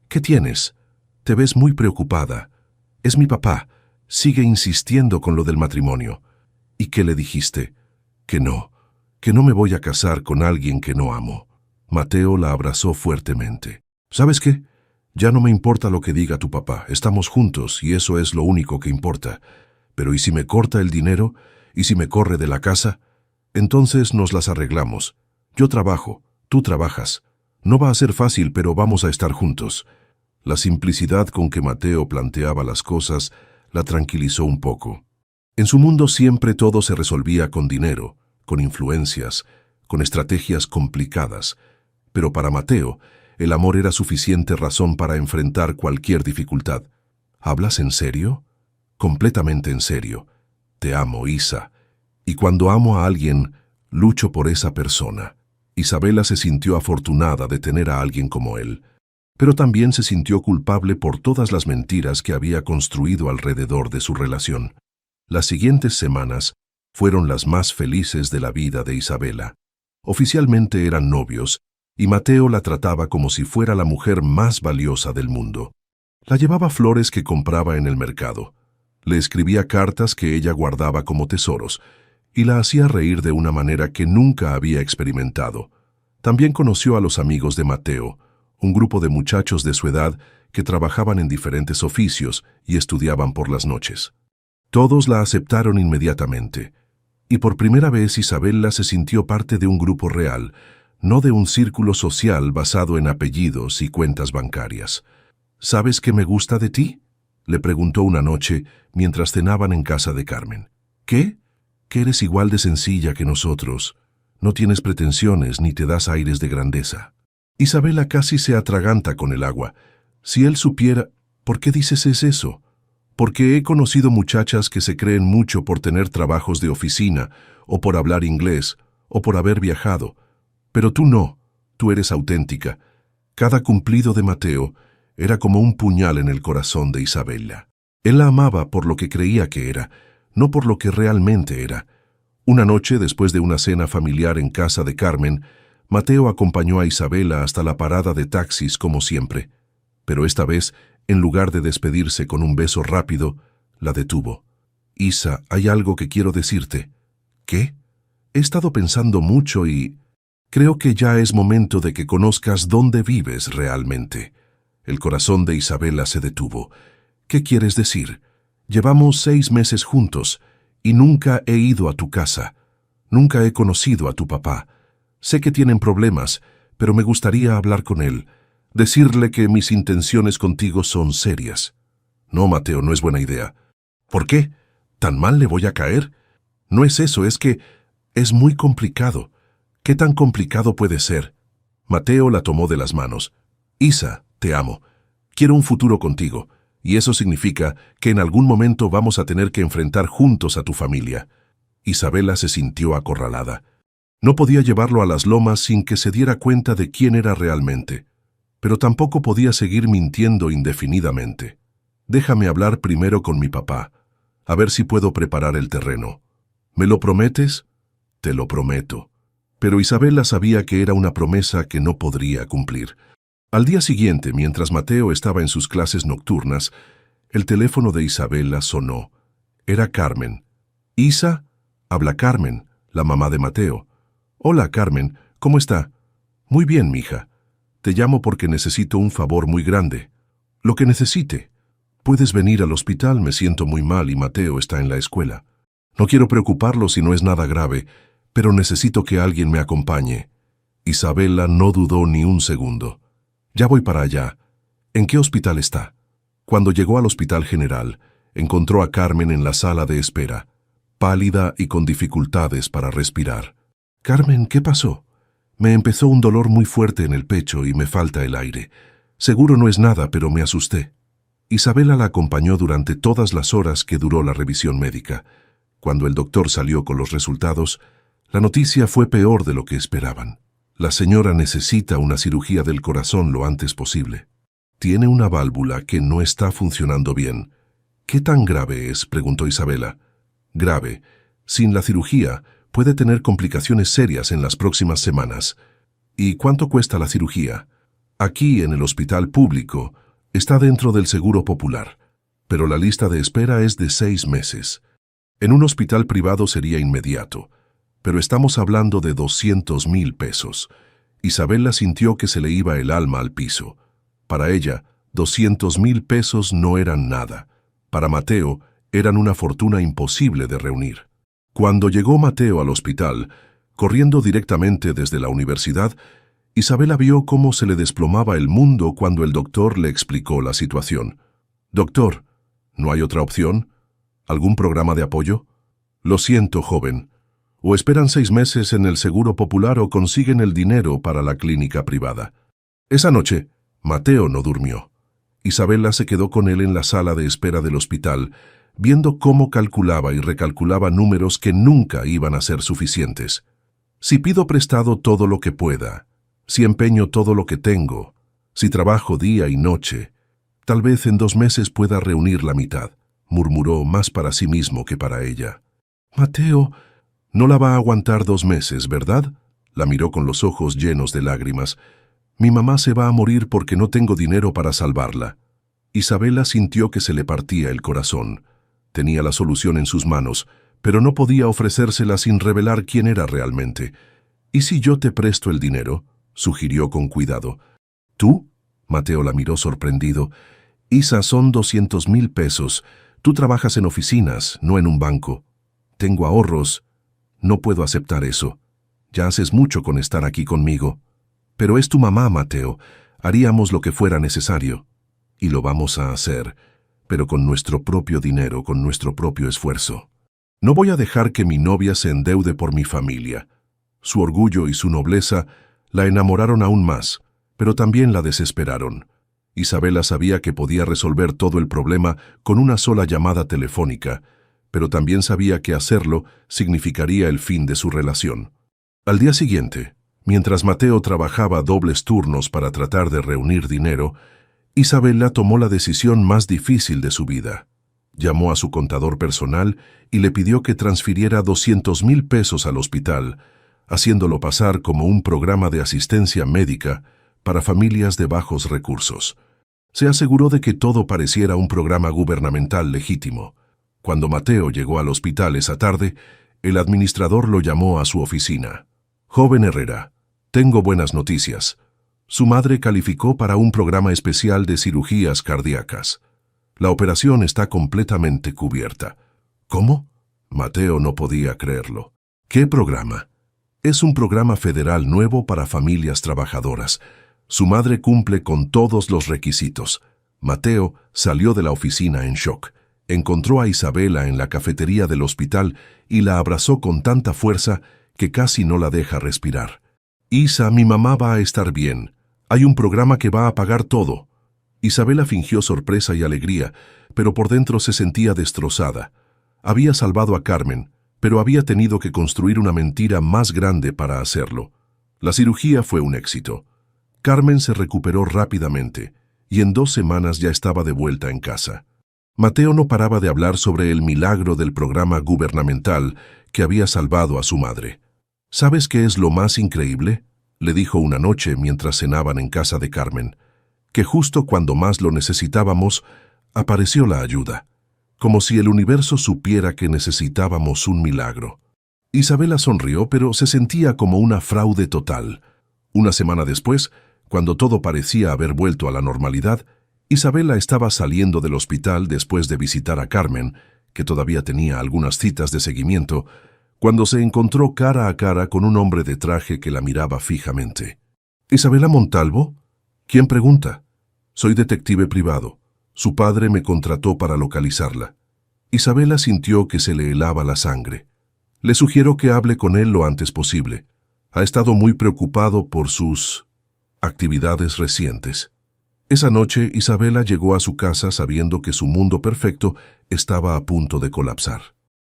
«¿Qué tienes? Te ves muy preocupada». «Es mi papá. Sigue insistiendo con lo del matrimonio». «¿Y qué le dijiste?» que no me voy a casar con alguien que no amo». Mateo la abrazó fuertemente. «¿Sabes qué? Ya no me importa lo que diga tu papá. Estamos juntos y eso es lo único que importa. Pero ¿y si me corta el dinero? ¿Y si me corre de la casa? Entonces nos las arreglamos. Yo trabajo, tú trabajas. No va a ser fácil, pero vamos a estar juntos». La simplicidad con que Mateo planteaba las cosas la tranquilizó un poco. En su mundo siempre todo se resolvía con dinero, con influencias, con estrategias complicadas. Pero para Mateo, el amor era suficiente razón para enfrentar cualquier dificultad. «¿Hablas en serio?». «Completamente en serio. Te amo, Isa. Y cuando amo a alguien, lucho por esa persona». Isabela se sintió afortunada de tener a alguien como él, pero también se sintió culpable por todas las mentiras que había construido alrededor de su relación. Las siguientes semanas fueron las más felices de la vida de Isabela. Oficialmente eran novios, y Mateo la trataba como si fuera la mujer más valiosa del mundo. La llevaba flores que compraba en el mercado. Le escribía cartas que ella guardaba como tesoros, y la hacía reír de una manera que nunca había experimentado. También conoció a los amigos de Mateo, un grupo de muchachos de su edad que trabajaban en diferentes oficios y estudiaban por las noches. Todos la aceptaron inmediatamente, y por primera vez Isabela se sintió parte de un grupo real, no de un círculo social basado en apellidos y cuentas bancarias. ¿Sabes qué me gusta de ti?, le preguntó una noche mientras cenaban en casa de Carmen. ¿Qué? Que eres igual de sencilla que nosotros. No tienes pretensiones ni te das aires de grandeza. Isabela casi se atraganta con el agua. Si él supiera... ¿Por qué dices eso? Porque he conocido muchachas que se creen mucho por tener trabajos de oficina, o por hablar inglés, o por haber viajado. Pero tú no, tú eres auténtica. Cada cumplido de Mateo era como un puñal en el corazón de Isabela. Él la amaba por lo que creía que era, no por lo que realmente era. Una noche, después de una cena familiar en casa de Carmen, Mateo acompañó a Isabela hasta la parada de taxis como siempre. Pero esta vez, en lugar de despedirse con un beso rápido, la detuvo. «Isa, hay algo que quiero decirte». «¿Qué?» «He estado pensando mucho y... creo que ya es momento de que conozcas dónde vives realmente». El corazón de Isabela se detuvo. «¿Qué quieres decir? Llevamos 6 meses juntos y nunca he ido a tu casa. Nunca he conocido a tu papá. Sé que tienen problemas, pero me gustaría hablar con él. Decirle que mis intenciones contigo son serias». «No, Mateo, no es buena idea». «¿Por qué? ¿Tan mal le voy a caer?» «No es eso, es que es muy complicado». «¿Qué tan complicado puede ser?» Mateo la tomó de las manos. «Isa, te amo. Quiero un futuro contigo, y eso significa que en algún momento vamos a tener que enfrentar juntos a tu familia». Isabela se sintió acorralada. No podía llevarlo a las lomas sin que se diera cuenta de quién era realmente, pero tampoco podía seguir mintiendo indefinidamente. «Déjame hablar primero con mi papá, a ver si puedo preparar el terreno». «¿Me lo prometes?» «Te lo prometo». Pero Isabela sabía que era una promesa que no podría cumplir. Al día siguiente, mientras Mateo estaba en sus clases nocturnas, el teléfono de Isabela sonó. Era Carmen. «Isa», habla Carmen, la mamá de Mateo. «Hola, Carmen, ¿cómo está?» «Muy bien, mija. Te llamo porque necesito un favor muy grande». «Lo que necesite. Puedes venir al hospital, me siento muy mal y Mateo está en la escuela. No quiero preocuparlo si no es nada grave, pero necesito que alguien me acompañe». Isabela no dudó ni un segundo. «Ya voy para allá. ¿En qué hospital está?» Cuando llegó al Hospital General, encontró a Carmen en la sala de espera, pálida y con dificultades para respirar. «Carmen, ¿qué pasó?» «Me empezó un dolor muy fuerte en el pecho y me falta el aire. Seguro no es nada, pero me asusté». Isabela la acompañó durante todas las horas que duró la revisión médica. Cuando el doctor salió con los resultados, la noticia fue peor de lo que esperaban. «La señora necesita una cirugía del corazón lo antes posible. Tiene una válvula que no está funcionando bien». «¿Qué tan grave es?», preguntó Isabela. «Grave. Sin la cirugía, puede tener complicaciones serias en las próximas semanas». «¿Y cuánto cuesta la cirugía?» «Aquí, en el hospital público, está dentro del seguro popular, pero la lista de espera es de 6 meses. En un hospital privado sería inmediato, pero estamos hablando de 200,000 pesos. Isabela sintió que se le iba el alma al piso. Para ella, 200,000 pesos no eran nada. Para Mateo, eran una fortuna imposible de reunir. Cuando llegó Mateo al hospital, corriendo directamente desde la universidad, Isabela vio cómo se le desplomaba el mundo cuando el doctor le explicó la situación. «Doctor, ¿no hay otra opción? ¿Algún programa de apoyo?» «Lo siento, joven. O esperan 6 meses en el Seguro Popular o consiguen el dinero para la clínica privada». Esa noche, Mateo no durmió. Isabela se quedó con él en la sala de espera del hospital, viendo cómo calculaba y recalculaba números que nunca iban a ser suficientes. «Si pido prestado todo lo que pueda, si empeño todo lo que tengo, si trabajo día y noche, tal vez en 2 meses pueda reunir la mitad», murmuró más para sí mismo que para ella. «Mateo, no la va a aguantar 2 meses, ¿verdad?», la miró con los ojos llenos de lágrimas. «Mi mamá se va a morir porque no tengo dinero para salvarla». Isabela sintió que se le partía el corazón. Tenía la solución en sus manos, pero no podía ofrecérsela sin revelar quién era realmente. «¿Y si yo te presto el dinero?», sugirió con cuidado. «¿Tú?», Mateo la miró sorprendido. «Isa, son 200,000 pesos. Tú trabajas en oficinas, no en un banco. Tengo ahorros. No puedo aceptar eso. Ya haces mucho con estar aquí conmigo. Pero es tu mamá, Mateo. Haríamos lo que fuera necesario. Y lo vamos a hacer, pero con nuestro propio dinero, con nuestro propio esfuerzo. No voy a dejar que mi novia se endeude por mi familia». Su orgullo y su nobleza la enamoraron aún más, pero también la desesperaron. Isabela sabía que podía resolver todo el problema con una sola llamada telefónica, pero también sabía que hacerlo significaría el fin de su relación. Al día siguiente, mientras Mateo trabajaba dobles turnos para tratar de reunir dinero, Isabela tomó la decisión más difícil de su vida. Llamó a su contador personal y le pidió que transfiriera 200,000 pesos al hospital, haciéndolo pasar como un programa de asistencia médica para familias de bajos recursos. Se aseguró de que todo pareciera un programa gubernamental legítimo. Cuando Mateo llegó al hospital esa tarde, el administrador lo llamó a su oficina. «Joven Herrera, tengo buenas noticias. Su madre calificó para un programa especial de cirugías cardíacas. La operación está completamente cubierta». «¿Cómo?», Mateo no podía creerlo. «¿Qué programa?». «Es un programa federal nuevo para familias trabajadoras. Su madre cumple con todos los requisitos». Mateo salió de la oficina en shock. Encontró a Isabela en la cafetería del hospital y la abrazó con tanta fuerza que casi no la deja respirar. «Isa, mi mamá va a estar bien. Hay un programa que va a pagar todo». Isabela fingió sorpresa y alegría, pero por dentro se sentía destrozada. Había salvado a Carmen, pero había tenido que construir una mentira más grande para hacerlo. La cirugía fue un éxito. Carmen se recuperó rápidamente y en 2 semanas ya estaba de vuelta en casa. Mateo no paraba de hablar sobre el milagro del programa gubernamental que había salvado a su madre. «¿Sabes qué es lo más increíble?», le dijo una noche mientras cenaban en casa de Carmen. «Que justo cuando más lo necesitábamos, apareció la ayuda. Como si el universo supiera que necesitábamos un milagro». Isabela sonrió, pero se sentía como una fraude total. Una semana después, cuando todo parecía haber vuelto a la normalidad, Isabela estaba saliendo del hospital después de visitar a Carmen, que todavía tenía algunas citas de seguimiento, cuando se encontró cara a cara con un hombre de traje que la miraba fijamente. «¿Isabela Montalvo? ¿Quién pregunta?» «Soy detective privado. Su padre me contrató para localizarla». Isabela sintió que se le helaba la sangre. «Le sugiero que hable con él lo antes posible. Ha estado muy preocupado por sus actividades recientes». Esa noche, Isabela llegó a su casa sabiendo que su mundo perfecto estaba a punto de colapsar.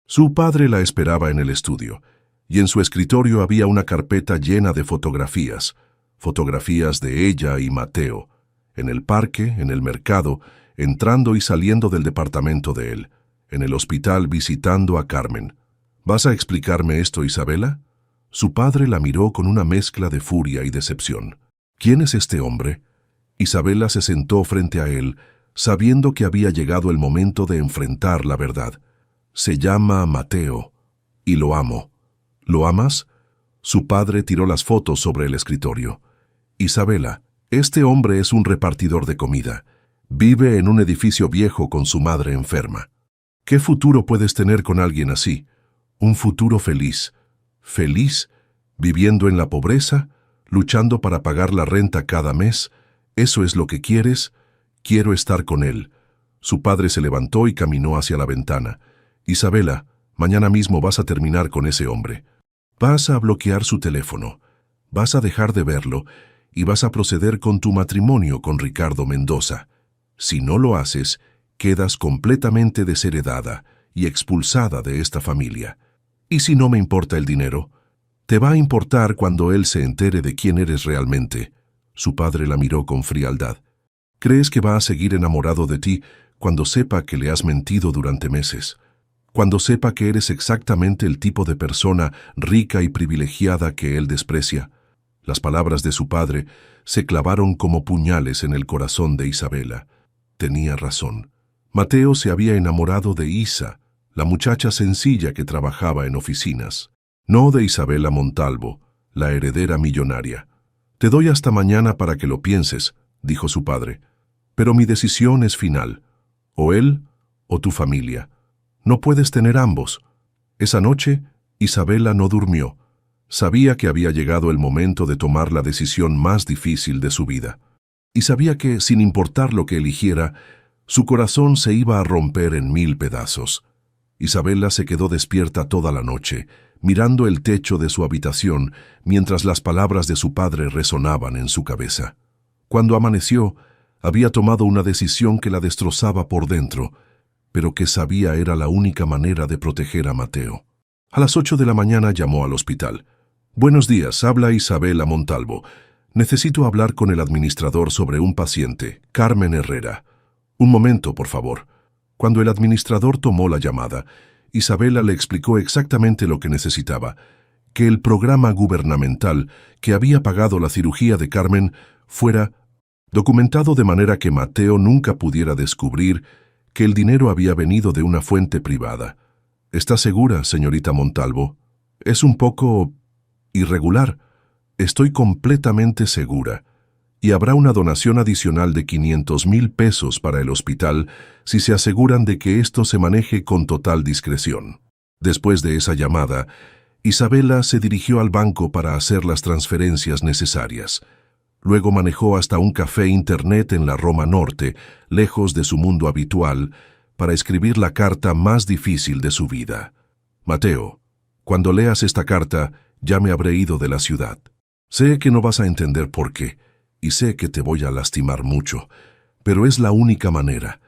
Su padre la esperaba en el estudio, y en su escritorio había una carpeta llena de fotografías de ella y Mateo, en el parque, en el mercado, entrando y saliendo del departamento de él, en el hospital visitando a Carmen. «¿Vas a explicarme esto, Isabela?». Su padre la miró con una mezcla de furia y decepción. «¿Quién es este hombre?». Isabela se sentó frente a él, sabiendo que había llegado el momento de enfrentar la verdad. «Se llama Mateo, y lo amo». «¿Lo amas?». Su padre tiró las fotos sobre el escritorio. «Isabela, este hombre es un repartidor de comida. Vive en un edificio viejo con su madre enferma. ¿Qué futuro puedes tener con alguien así? Un futuro feliz. ¿Feliz? ¿Viviendo en la pobreza? ¿Luchando para pagar la renta cada mes? ¿Eso es lo que quieres?». «Quiero estar con él». Su padre se levantó y caminó hacia la ventana. «Isabela, mañana mismo vas a terminar con ese hombre. Vas a bloquear su teléfono. Vas a dejar de verlo y vas a proceder con tu matrimonio con Ricardo Mendoza. Si no lo haces, quedas completamente desheredada y expulsada de esta familia. ¿Y si no me importa el dinero? Te va a importar cuando él se entere de quién eres realmente». Su padre la miró con frialdad. «¿Crees que va a seguir enamorado de ti cuando sepa que le has mentido durante meses? Cuando sepa que eres exactamente el tipo de persona rica y privilegiada que él desprecia». Las palabras de su padre se clavaron como puñales en el corazón de Isabela. Tenía razón. Mateo se había enamorado de Isa, la muchacha sencilla que trabajaba en oficinas. No de Isabela Montalvo, la heredera millonaria. Te doy hasta mañana para que lo pienses, dijo su padre. Pero mi decisión es final. O él o tu familia. No puedes tener ambos. Esa noche, Isabela no durmió. Sabía que había llegado el momento de tomar la decisión más difícil de su vida. Y sabía que, sin importar lo que eligiera, su corazón se iba a romper en 1000 pedazos. Isabela se quedó despierta toda la noche, mirando el techo de su habitación mientras las palabras de su padre resonaban en su cabeza. Cuando amaneció, había tomado una decisión que la destrozaba por dentro, pero que sabía era la única manera de proteger a Mateo. A las 8 de la mañana llamó al hospital. «Buenos días, habla Isabela Montalvo. Necesito hablar con el administrador sobre un paciente, Carmen Herrera. Un momento, por favor». Cuando el administrador tomó la llamada, Isabela le explicó exactamente lo que necesitaba, que el programa gubernamental que había pagado la cirugía de Carmen fuera documentado de manera que Mateo nunca pudiera descubrir que el dinero había venido de una fuente privada. «¿Está segura, señorita Montalvo? Es un poco irregular. Estoy completamente segura. Y habrá una donación adicional de 500,000 pesos para el hospital si se aseguran de que esto se maneje con total discreción». Después de esa llamada, Isabela se dirigió al banco para hacer las transferencias necesarias. Luego manejó hasta un café internet en la Roma Norte, lejos de su mundo habitual, para escribir la carta más difícil de su vida. «Mateo, cuando leas esta carta, ya me habré ido de la ciudad. Sé que no vas a entender por qué, y sé que te voy a lastimar mucho, pero es la única manera.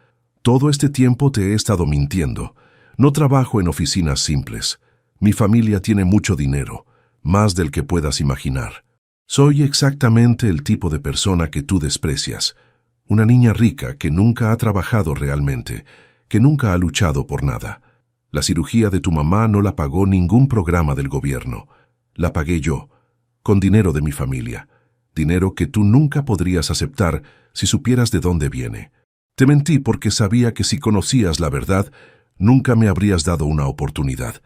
Todo este tiempo te he estado mintiendo. No trabajo en oficinas simples. Mi familia tiene mucho dinero, más del que puedas imaginar. Soy exactamente el tipo de persona que tú desprecias. Una niña rica que nunca ha trabajado realmente, que nunca ha luchado por nada. La cirugía de tu mamá no la pagó ningún programa del gobierno. La pagué yo, con dinero de mi familia. Dinero que tú nunca podrías aceptar si supieras de dónde viene. Te mentí porque sabía que si conocías la verdad, nunca me habrías dado una oportunidad.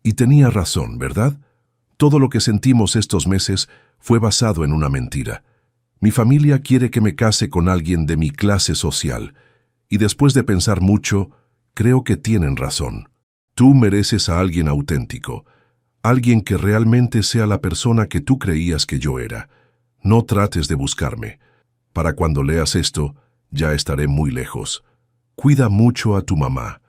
Y tenía razón, ¿verdad? Todo lo que sentimos estos meses fue basado en una mentira. Mi familia quiere que me case con alguien de mi clase social, y después de pensar mucho, creo que tienen razón. Tú mereces a alguien auténtico, alguien que realmente sea la persona que tú creías que yo era. No trates de buscarme. Para cuando leas esto, ya estaré muy lejos. Cuida mucho a tu mamá.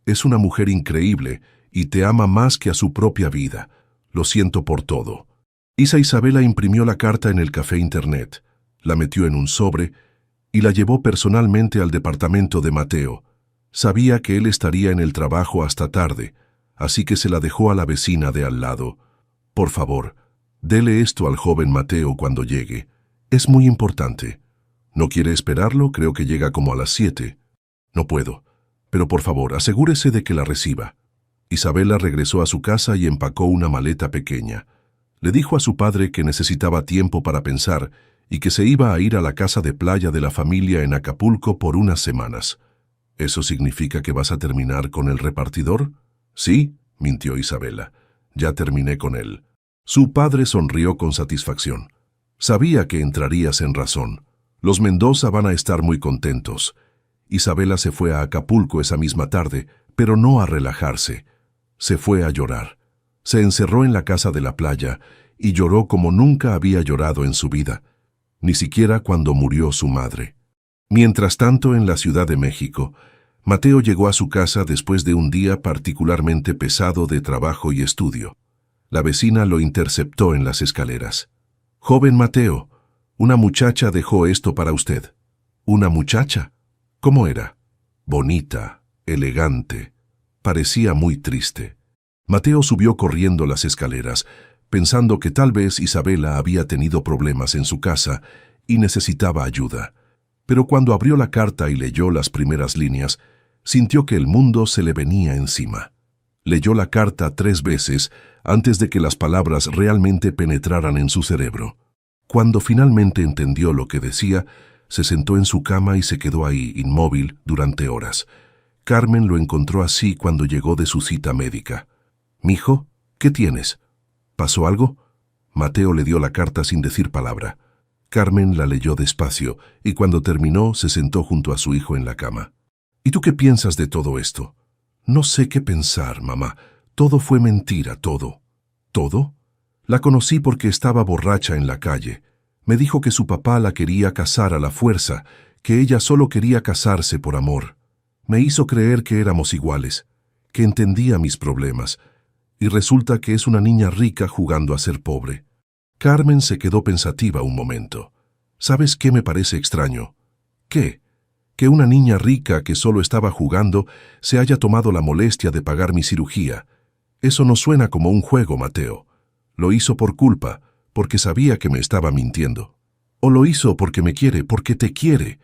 Es una mujer increíble y te ama más que a su propia vida. Lo siento por todo». Isabela imprimió la carta en el café internet, la metió en un sobre y la llevó personalmente al departamento de Mateo. Sabía que él estaría en el trabajo hasta tarde, así que se la dejó a la vecina de al lado. «Por favor, dele esto al joven Mateo cuando llegue. Es muy importante. ¿No quiere esperarlo? Creo que llega como a las 7. No puedo. Pero por favor, asegúrese de que la reciba». Isabela regresó a su casa y empacó una maleta pequeña. Le dijo a su padre que necesitaba tiempo para pensar y que se iba a ir a la casa de playa de la familia en Acapulco por unas semanas. «¿Eso significa que vas a terminar con el repartidor?» «Sí», mintió Isabela. «Ya terminé con él». Su padre sonrió con satisfacción. Sabía que entrarías en razón. Los Mendoza van a estar muy contentos. Isabela se fue a Acapulco esa misma tarde, pero no a relajarse. Se fue a llorar. Se encerró en la casa de la playa y lloró como nunca había llorado en su vida, ni siquiera cuando murió su madre. Mientras tanto, en la Ciudad de México, Mateo llegó a su casa después de un día particularmente pesado de trabajo y estudio. La vecina lo interceptó en las escaleras. «Joven Mateo, una muchacha dejó esto para usted». «¿Una muchacha? ¿Cómo era?» «Bonita, elegante. Parecía muy triste». Mateo subió corriendo las escaleras, pensando que tal vez Isabela había tenido problemas en su casa y necesitaba ayuda. Pero cuando abrió la carta y leyó las primeras líneas, sintió que el mundo se le venía encima. Leyó la carta 3 veces antes de que las palabras realmente penetraran en su cerebro. Cuando finalmente entendió lo que decía, se sentó en su cama y se quedó ahí, inmóvil, durante horas. Carmen lo encontró así cuando llegó de su cita médica. «Mijo, ¿qué tienes? ¿Pasó algo?» Mateo le dio la carta sin decir palabra. Carmen la leyó despacio y cuando terminó se sentó junto a su hijo en la cama. «¿Y tú qué piensas de todo esto?» «No sé qué pensar, mamá. Todo fue mentira, todo». «¿Todo?» «La conocí porque estaba borracha en la calle. Me dijo que su papá la quería casar a la fuerza, que ella solo quería casarse por amor. Me hizo creer que éramos iguales, que entendía mis problemas, y resulta que es una niña rica jugando a ser pobre». Carmen se quedó pensativa un momento. «¿Sabes qué me parece extraño?» «¿Qué?» «Que una niña rica que solo estaba jugando se haya tomado la molestia de pagar mi cirugía. Eso no suena como un juego, Mateo. Lo hizo por culpa, porque sabía que me estaba mintiendo. O lo hizo porque me quiere, porque te quiere».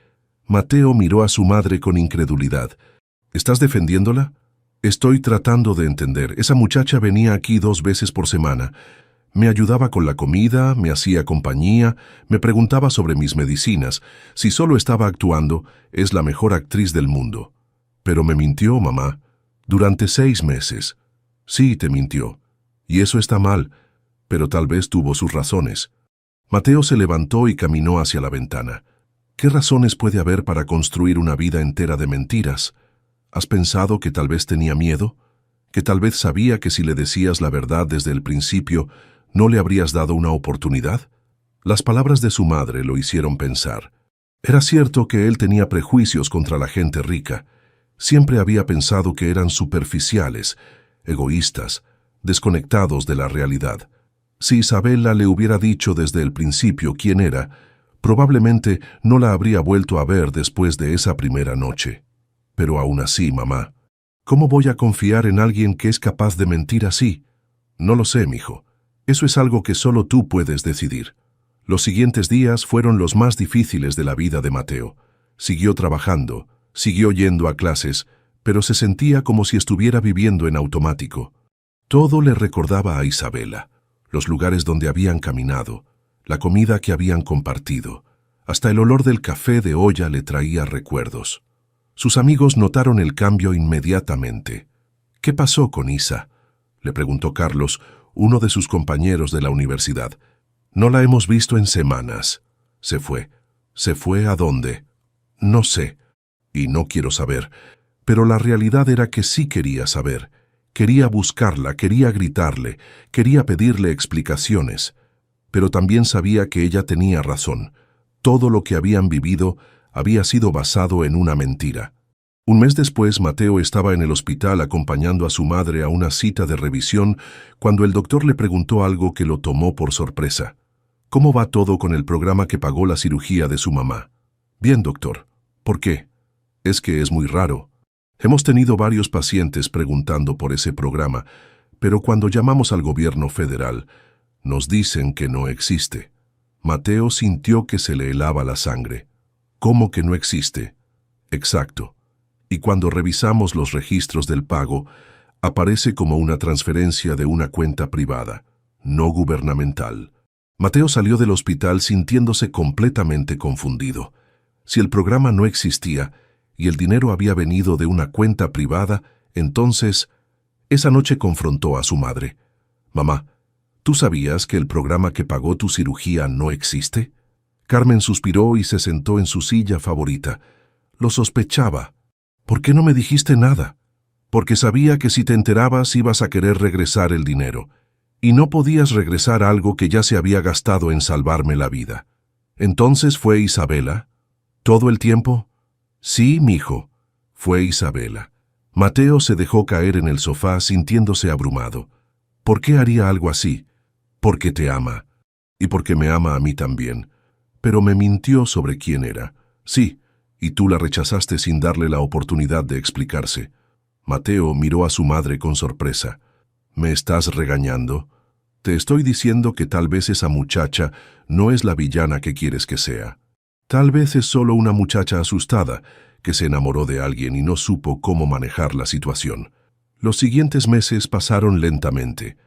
Mateo miró a su madre con incredulidad. «¿Estás defendiéndola?» «Estoy tratando de entender. Esa muchacha venía aquí 2 veces por semana. Me ayudaba con la comida, me hacía compañía, me preguntaba sobre mis medicinas. Si solo estaba actuando, es la mejor actriz del mundo. Pero me mintió, mamá. Durante 6 meses. Sí, te mintió. Y eso está mal, pero tal vez tuvo sus razones». Mateo se levantó y caminó hacia la ventana. «¿Qué razones puede haber para construir una vida entera de mentiras? ¿Has pensado que tal vez tenía miedo? ¿Que tal vez sabía que si le decías la verdad desde el principio, no le habrías dado una oportunidad?» Las palabras de su madre lo hicieron pensar. Era cierto que él tenía prejuicios contra la gente rica. Siempre había pensado que eran superficiales, egoístas, desconectados de la realidad. Si Isabela le hubiera dicho desde el principio quién era, probablemente no la habría vuelto a ver después de esa primera noche. Pero aún así, mamá, ¿cómo voy a confiar en alguien que es capaz de mentir así? No lo sé, mijo. Eso es algo que solo tú puedes decidir. Los siguientes días fueron los más difíciles de la vida de Mateo. Siguió trabajando, siguió yendo a clases, pero se sentía como si estuviera viviendo en automático. Todo le recordaba a Isabela, los lugares donde habían caminado, la comida que habían compartido. Hasta el olor del café de olla le traía recuerdos. Sus amigos notaron el cambio inmediatamente. «¿Qué pasó con Isa?», le preguntó Carlos, uno de sus compañeros de la universidad. «No la hemos visto en semanas. Se fue. ¿Se fue a dónde?» «No sé. Y no quiero saber». Pero la realidad era que sí quería saber. Quería buscarla, quería gritarle, quería pedirle explicaciones. Pero también sabía que ella tenía razón. Todo lo que habían vivido había sido basado en una mentira. Un mes después, Mateo estaba en el hospital acompañando a su madre a una cita de revisión cuando el doctor le preguntó algo que lo tomó por sorpresa. «¿Cómo va todo con el programa que pagó la cirugía de su mamá?» «Bien, doctor». «¿Por qué?» «Es que es muy raro. Hemos tenido varios pacientes preguntando por ese programa, pero cuando llamamos al gobierno federal, nos dicen que no existe». Mateo sintió que se le helaba la sangre. «¿Cómo que no existe?» «Exacto. Y cuando revisamos los registros del pago, aparece como una transferencia de una cuenta privada, no gubernamental». Mateo salió del hospital sintiéndose completamente confundido. Si el programa no existía y el dinero había venido de una cuenta privada, entonces, esa noche confrontó a su madre. «Mamá, ¿tú sabías que el programa que pagó tu cirugía no existe?» Carmen suspiró y se sentó en su silla favorita. «Lo sospechaba. ¿Por qué no me dijiste nada?» «Porque sabía que si te enterabas ibas a querer regresar el dinero. Y no podías regresar algo que ya se había gastado en salvarme la vida». «¿Entonces fue Isabela? ¿Todo el tiempo?» «Sí, mijo, fue Isabela». Mateo se dejó caer en el sofá sintiéndose abrumado. «¿Por qué haría algo así?» «Porque te ama. Y porque me ama a mí también. Pero me mintió sobre quién era. Sí, y tú la rechazaste sin darle la oportunidad de explicarse». Mateo miró a su madre con sorpresa. «¿Me estás regañando? Te estoy diciendo que tal vez esa muchacha no es la villana que quieres que sea. Tal vez es solo una muchacha asustada que se enamoró de alguien y no supo cómo manejar la situación». Los siguientes meses pasaron lentamente.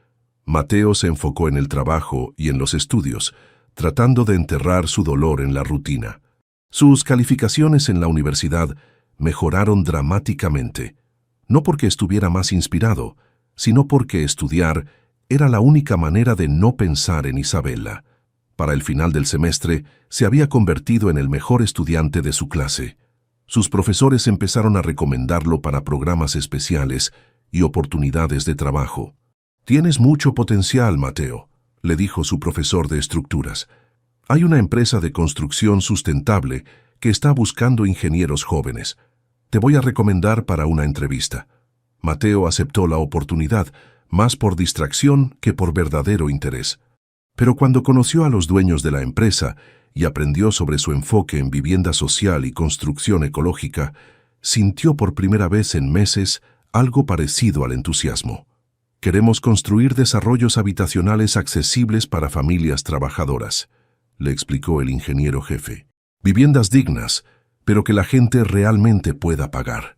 Mateo se enfocó en el trabajo y en los estudios, tratando de enterrar su dolor en la rutina. Sus calificaciones en la universidad mejoraron dramáticamente, no porque estuviera más inspirado, sino porque estudiar era la única manera de no pensar en Isabela. Para el final del semestre, se había convertido en el mejor estudiante de su clase. Sus profesores empezaron a recomendarlo para programas especiales y oportunidades de trabajo. «Tienes mucho potencial, Mateo», le dijo su profesor de estructuras. «Hay una empresa de construcción sustentable que está buscando ingenieros jóvenes. Te voy a recomendar para una entrevista». Mateo aceptó la oportunidad, más por distracción que por verdadero interés. Pero cuando conoció a los dueños de la empresa y aprendió sobre su enfoque en vivienda social y construcción ecológica, sintió por primera vez en meses algo parecido al entusiasmo. «Queremos construir desarrollos habitacionales accesibles para familias trabajadoras», le explicó el ingeniero jefe. «Viviendas dignas, pero que la gente realmente pueda pagar».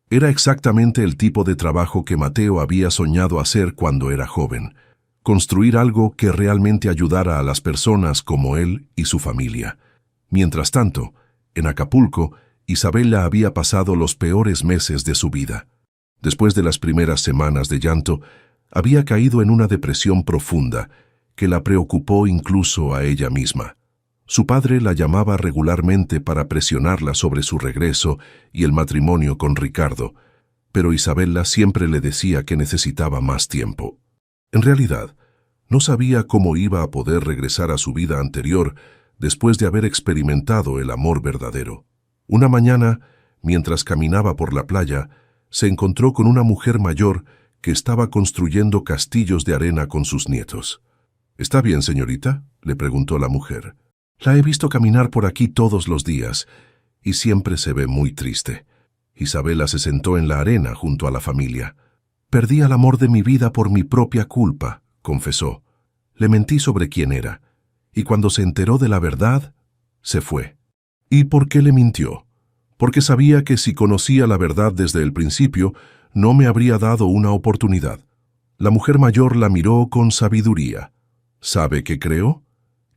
Era exactamente el tipo de trabajo que Mateo había soñado hacer cuando era joven. Construir algo que realmente ayudara a las personas como él y su familia. Mientras tanto, en Acapulco, Isabela había pasado los peores meses de su vida. Después de las primeras semanas de llanto, había caído en una depresión profunda que la preocupó incluso a ella misma. Su padre la llamaba regularmente para presionarla sobre su regreso y el matrimonio con Ricardo, pero Isabela siempre le decía que necesitaba más tiempo. En realidad, no sabía cómo iba a poder regresar a su vida anterior después de haber experimentado el amor verdadero. Una mañana, mientras caminaba por la playa, se encontró con una mujer mayor que estaba construyendo castillos de arena con sus nietos. «¿Está bien, señorita?», le preguntó la mujer. «La he visto caminar por aquí todos los días y siempre se ve muy triste». Isabela se sentó en la arena junto a la familia. «Perdí al amor de mi vida por mi propia culpa», confesó. «Le mentí sobre quién era, y cuando se enteró de la verdad, se fue». «¿Y por qué le mintió?». «Porque sabía que si conocía la verdad desde el principio, no me habría dado una oportunidad». La mujer mayor la miró con sabiduría. «¿Sabe qué creo?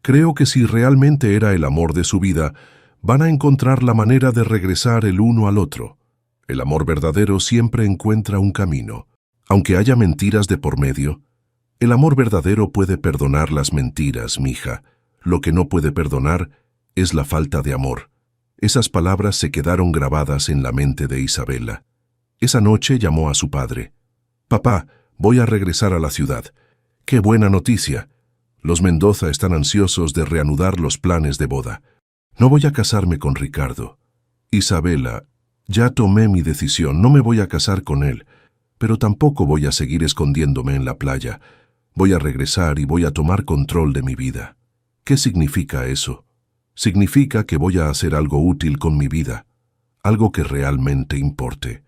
Creo que si realmente era el amor de su vida, van a encontrar la manera de regresar el uno al otro. El amor verdadero siempre encuentra un camino. Aunque haya mentiras de por medio, el amor verdadero puede perdonar las mentiras, mija. Lo que no puede perdonar es la falta de amor». Esas palabras se quedaron grabadas en la mente de Isabela. Esa noche llamó a su padre. «Papá, voy a regresar a la ciudad. ¡Qué buena noticia! Los Mendoza están ansiosos de reanudar los planes de boda. No voy a casarme con Ricardo. Isabela, ya tomé mi decisión, no me voy a casar con él, pero tampoco voy a seguir escondiéndome en la playa. Voy a regresar y voy a tomar control de mi vida». «¿Qué significa eso?». «Significa que voy a hacer algo útil con mi vida, algo que realmente importe».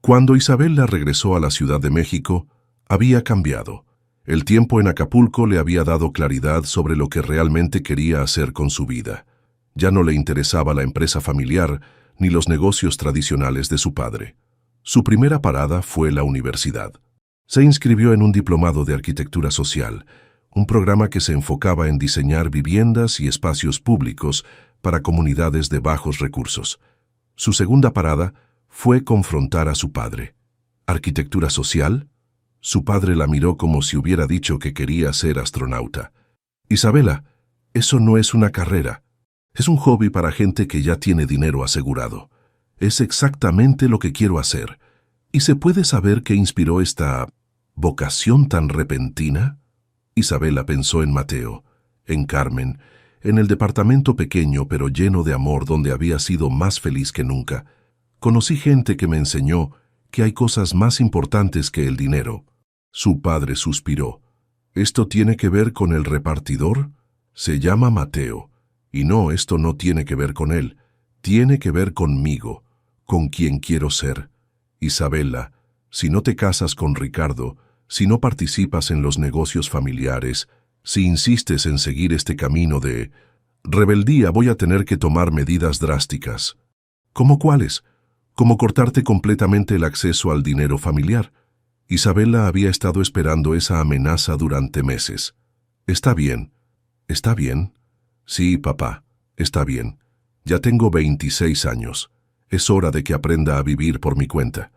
Cuando Isabela regresó a la Ciudad de México, había cambiado. El tiempo en Acapulco le había dado claridad sobre lo que realmente quería hacer con su vida. Ya no le interesaba la empresa familiar ni los negocios tradicionales de su padre. Su primera parada fue la universidad. Se inscribió en un diplomado de arquitectura social, un programa que se enfocaba en diseñar viviendas y espacios públicos para comunidades de bajos recursos. Su segunda parada fue confrontar a su padre. ¿Arquitectura social? Su padre la miró como si hubiera dicho que quería ser astronauta. «Isabela, eso no es una carrera. Es un hobby para gente que ya tiene dinero asegurado. Es exactamente lo que quiero hacer. ¿Y se puede saber qué inspiró esta vocación tan repentina?» Isabela pensó en Mateo, en Carmen, en el departamento pequeño pero lleno de amor donde había sido más feliz que nunca. «Conocí gente que me enseñó que hay cosas más importantes que el dinero». Su padre suspiró. «¿Esto tiene que ver con el repartidor? Se llama Mateo. Y no, esto no tiene que ver con él. Tiene que ver conmigo, con quien quiero ser. Isabela, si no te casas con Ricardo, si no participas en los negocios familiares, si insistes en seguir este camino de rebeldía, voy a tener que tomar medidas drásticas». «¿Cómo cuáles?». «Como cortarte completamente el acceso al dinero familiar». Isabela había estado esperando esa amenaza durante meses. «Está bien. ¿Está bien?». «Sí, papá, está bien. Ya tengo 26 años. Es hora de que aprenda a vivir por mi cuenta.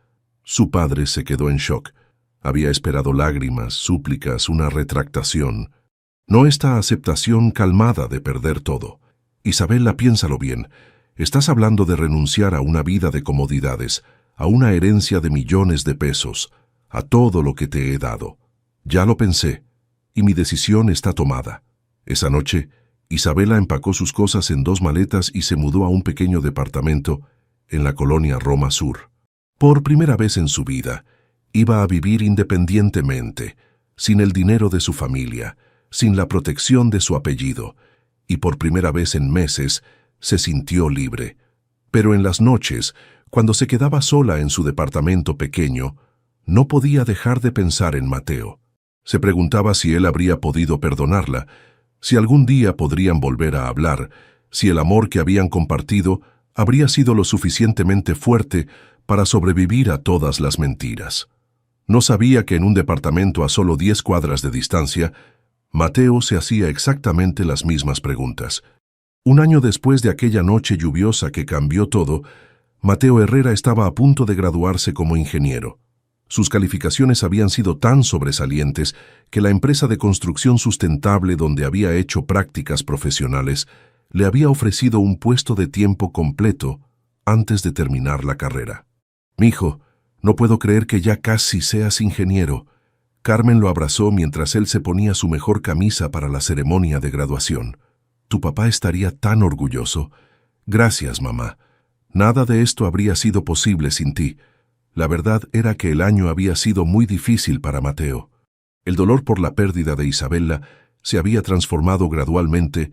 Su padre se quedó en shock. Había esperado lágrimas, súplicas, una retractación. No esta aceptación calmada de perder todo. Isabela, piénsalo bien. Estás hablando de renunciar a una vida de comodidades, a una herencia de millones de pesos, a todo lo que te he dado. Ya lo pensé, y mi decisión está tomada. Esa noche, Isabela empacó sus cosas en 2 maletas y se mudó a un pequeño departamento en la colonia Roma Sur. Por primera vez en su vida, iba a vivir independientemente, sin el dinero de su familia, sin la protección de su apellido, y por primera vez en meses se sintió libre. Pero en las noches, cuando se quedaba sola en su departamento pequeño, no podía dejar de pensar en Mateo. Se preguntaba si él habría podido perdonarla, si algún día podrían volver a hablar, si el amor que habían compartido habría sido lo suficientemente fuerte para sobrevivir a todas las mentiras. No sabía que en un departamento a solo 10 cuadras de distancia, Mateo se hacía exactamente las mismas preguntas. Un año después de aquella noche lluviosa que cambió todo, Mateo Herrera estaba a punto de graduarse como ingeniero. Sus calificaciones habían sido tan sobresalientes que la empresa de construcción sustentable donde había hecho prácticas profesionales le había ofrecido un puesto de tiempo completo antes de terminar la carrera. «Mijo, no puedo creer que ya casi seas ingeniero». Carmen lo abrazó mientras él se ponía su mejor camisa para la ceremonia de graduación. «Tu papá estaría tan orgulloso». «Gracias, mamá. Nada de esto habría sido posible sin ti». La verdad era que el año había sido muy difícil para Mateo. El dolor por la pérdida de Isabela se había transformado gradualmente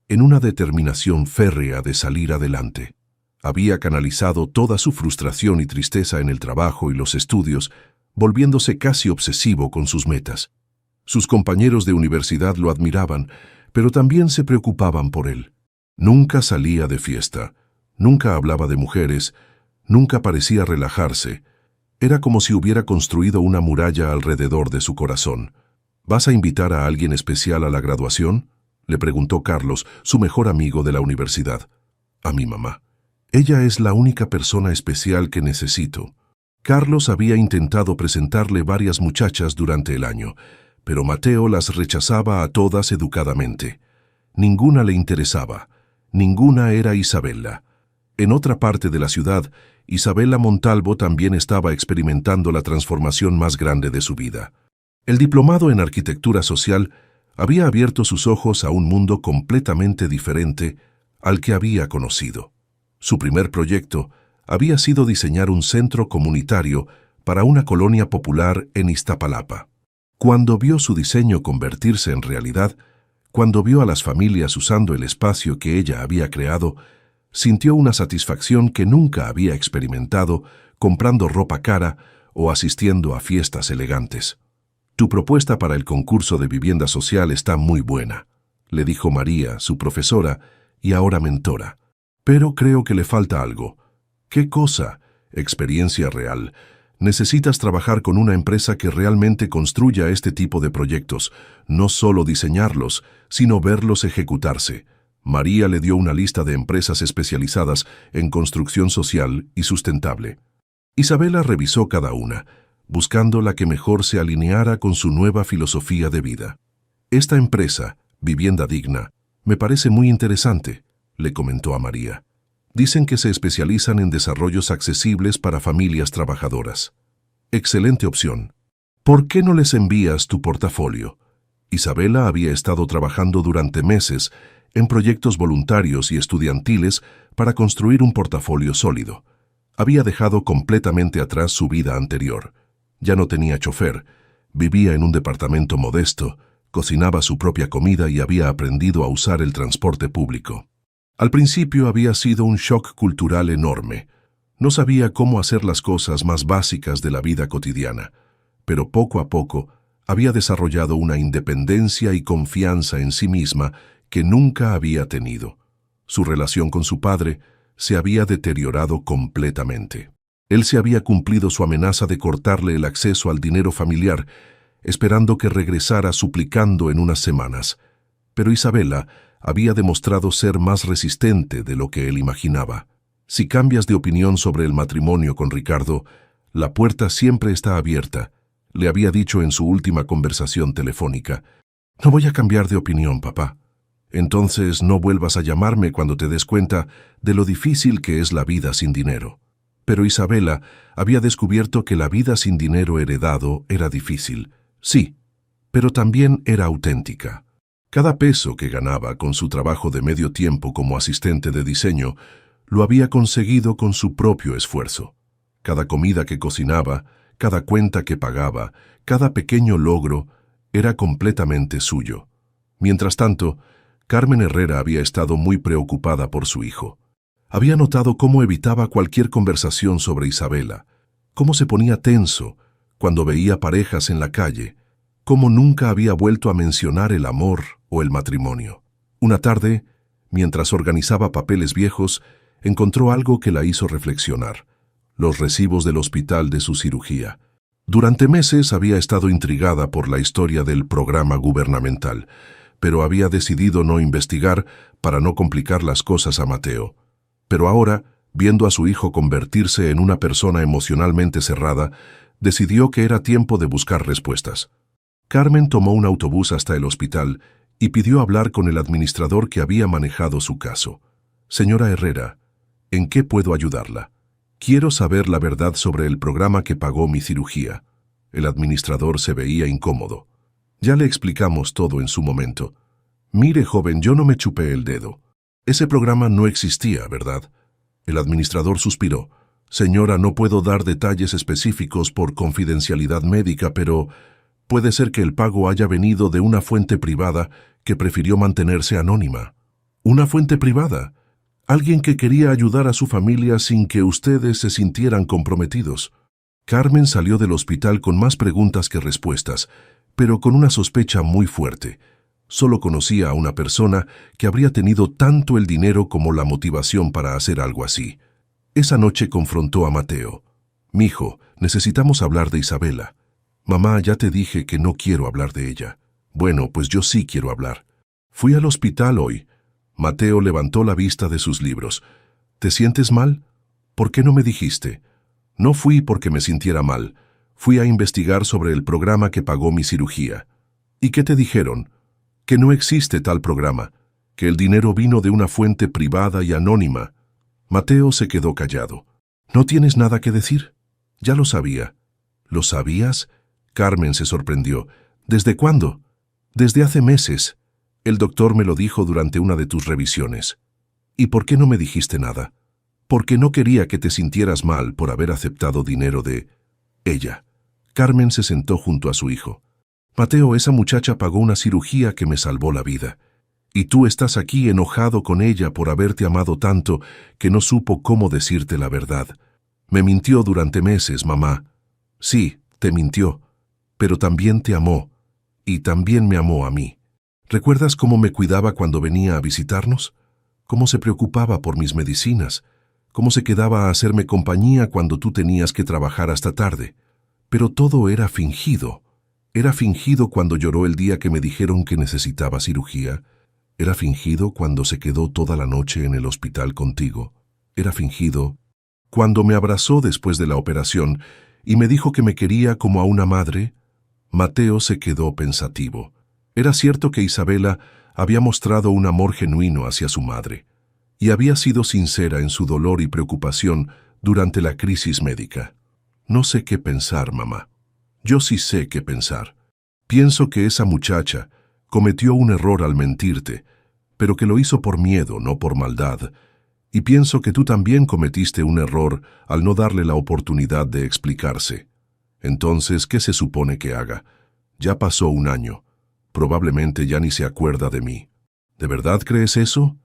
en una determinación férrea de salir adelante. Había canalizado toda su frustración y tristeza en el trabajo y los estudios, volviéndose casi obsesivo con sus metas. Sus compañeros de universidad lo admiraban, pero también se preocupaban por él. Nunca salía de fiesta, nunca hablaba de mujeres, nunca parecía relajarse. Era como si hubiera construido una muralla alrededor de su corazón. «¿Vas a invitar a alguien especial a la graduación?», le preguntó Carlos, su mejor amigo de la universidad. «A mi mamá. Ella es la única persona especial que necesito». Carlos había intentado presentarle varias muchachas durante el año, pero Mateo las rechazaba a todas educadamente. Ninguna le interesaba. Ninguna era Isabela. En otra parte de la ciudad, Isabela Montalvo también estaba experimentando la transformación más grande de su vida. El diplomado en arquitectura social había abierto sus ojos a un mundo completamente diferente al que había conocido. Su primer proyecto había sido diseñar un centro comunitario para una colonia popular en Iztapalapa. Cuando vio su diseño convertirse en realidad, cuando vio a las familias usando el espacio que ella había creado, sintió una satisfacción que nunca había experimentado comprando ropa cara o asistiendo a fiestas elegantes. «Tu propuesta para el concurso de vivienda social está muy buena», le dijo María, su profesora y ahora mentora. «Pero creo que le falta algo». «¿Qué cosa?» «Experiencia real. Necesitas trabajar con una empresa que realmente construya este tipo de proyectos, no solo diseñarlos, sino verlos ejecutarse». María le dio una lista de empresas especializadas en construcción social y sustentable. Isabela revisó cada una, buscando la que mejor se alineara con su nueva filosofía de vida. «Esta empresa, Vivienda Digna, me parece muy interesante», le comentó a María. «Dicen que se especializan en desarrollos accesibles para familias trabajadoras». «Excelente opción. ¿Por qué no les envías tu portafolio?» Isabela había estado trabajando durante meses en proyectos voluntarios y estudiantiles para construir un portafolio sólido. Había dejado completamente atrás su vida anterior. Ya no tenía chofer, vivía en un departamento modesto, cocinaba su propia comida y había aprendido a usar el transporte público. Al principio había sido un shock cultural enorme. No sabía cómo hacer las cosas más básicas de la vida cotidiana, pero poco a poco había desarrollado una independencia y confianza en sí misma que nunca había tenido. Su relación con su padre se había deteriorado completamente. Él se había cumplido su amenaza de cortarle el acceso al dinero familiar, esperando que regresara suplicando en unas semanas. Pero Isabela había demostrado ser más resistente de lo que él imaginaba. Si cambias de opinión sobre el matrimonio con Ricardo, la puerta siempre está abierta, le había dicho en su última conversación telefónica. No voy a cambiar de opinión, papá. Entonces no vuelvas a llamarme cuando te des cuenta de lo difícil que es la vida sin dinero. Pero Isabela había descubierto que la vida sin dinero heredado era difícil, sí, pero también era auténtica. Cada peso que ganaba con su trabajo de medio tiempo como asistente de diseño lo había conseguido con su propio esfuerzo. Cada comida que cocinaba, cada cuenta que pagaba, cada pequeño logro era completamente suyo. Mientras tanto, Carmen Herrera había estado muy preocupada por su hijo. Había notado cómo evitaba cualquier conversación sobre Isabela, cómo se ponía tenso cuando veía parejas en la calle, cómo nunca había vuelto a mencionar el amor o el matrimonio. Una tarde, mientras organizaba papeles viejos, encontró algo que la hizo reflexionar: los recibos del hospital de su cirugía. Durante meses había estado intrigada por la historia del programa gubernamental, pero había decidido no investigar para no complicar las cosas a Mateo. Pero ahora, viendo a su hijo convertirse en una persona emocionalmente cerrada, decidió que era tiempo de buscar respuestas. Carmen tomó un autobús hasta el hospital y pidió hablar con el administrador que había manejado su caso. Señora Herrera, ¿en qué puedo ayudarla? Quiero saber la verdad sobre el programa que pagó mi cirugía. El administrador se veía incómodo. Ya le explicamos todo en su momento. Mire, joven, yo no me chupé el dedo. Ese programa no existía, ¿verdad? El administrador suspiró. Señora, no puedo dar detalles específicos por confidencialidad médica, pero puede ser que el pago haya venido de una fuente privada que prefirió mantenerse anónima. ¿Una fuente privada? Alguien que quería ayudar a su familia sin que ustedes se sintieran comprometidos. Carmen salió del hospital con más preguntas que respuestas, pero con una sospecha muy fuerte. Solo conocía a una persona que habría tenido tanto el dinero como la motivación para hacer algo así. Esa noche confrontó a Mateo. «Mijo, necesitamos hablar de Isabela». «Mamá, ya te dije que no quiero hablar de ella». «Bueno, pues yo sí quiero hablar. Fui al hospital hoy». Mateo levantó la vista de sus libros. «¿Te sientes mal? ¿Por qué no me dijiste?» «No fui porque me sintiera mal. Fui a investigar sobre el programa que pagó mi cirugía». «¿Y qué te dijeron?» «Que no existe tal programa, que el dinero vino de una fuente privada y anónima». Mateo se quedó callado. «¿No tienes nada que decir?» «Ya lo sabía». «¿Lo sabías?» Carmen se sorprendió. «¿Desde cuándo?» «Desde hace meses. El doctor me lo dijo durante una de tus revisiones». «¿Y por qué no me dijiste nada?» «Porque no quería que te sintieras mal por haber aceptado dinero de ella». Carmen se sentó junto a su hijo. «Mateo, esa muchacha pagó una cirugía que me salvó la vida. Y tú estás aquí enojado con ella por haberte amado tanto que no supo cómo decirte la verdad. Me mintió durante meses, mamá. Sí, te mintió, pero también te amó, y también me amó a mí. ¿Recuerdas cómo me cuidaba cuando venía a visitarnos? ¿Cómo se preocupaba por mis medicinas? ¿Cómo se quedaba a hacerme compañía cuando tú tenías que trabajar hasta tarde? Pero todo era fingido. Era fingido cuando lloró el día que me dijeron que necesitaba cirugía. Era fingido cuando se quedó toda la noche en el hospital contigo. Era fingido cuando me abrazó después de la operación y me dijo que me quería como a una madre». Mateo se quedó pensativo. Era cierto que Isabela había mostrado un amor genuino hacia su madre y había sido sincera en su dolor y preocupación durante la crisis médica. «No sé qué pensar, mamá». «Yo sí sé qué pensar. Pienso que esa muchacha cometió un error al mentirte, pero que lo hizo por miedo, no por maldad. Y pienso que tú también cometiste un error al no darle la oportunidad de explicarse. Entonces, ¿qué se supone que haga? Ya pasó un año. Probablemente ya ni se acuerda de mí». «¿De verdad crees eso?»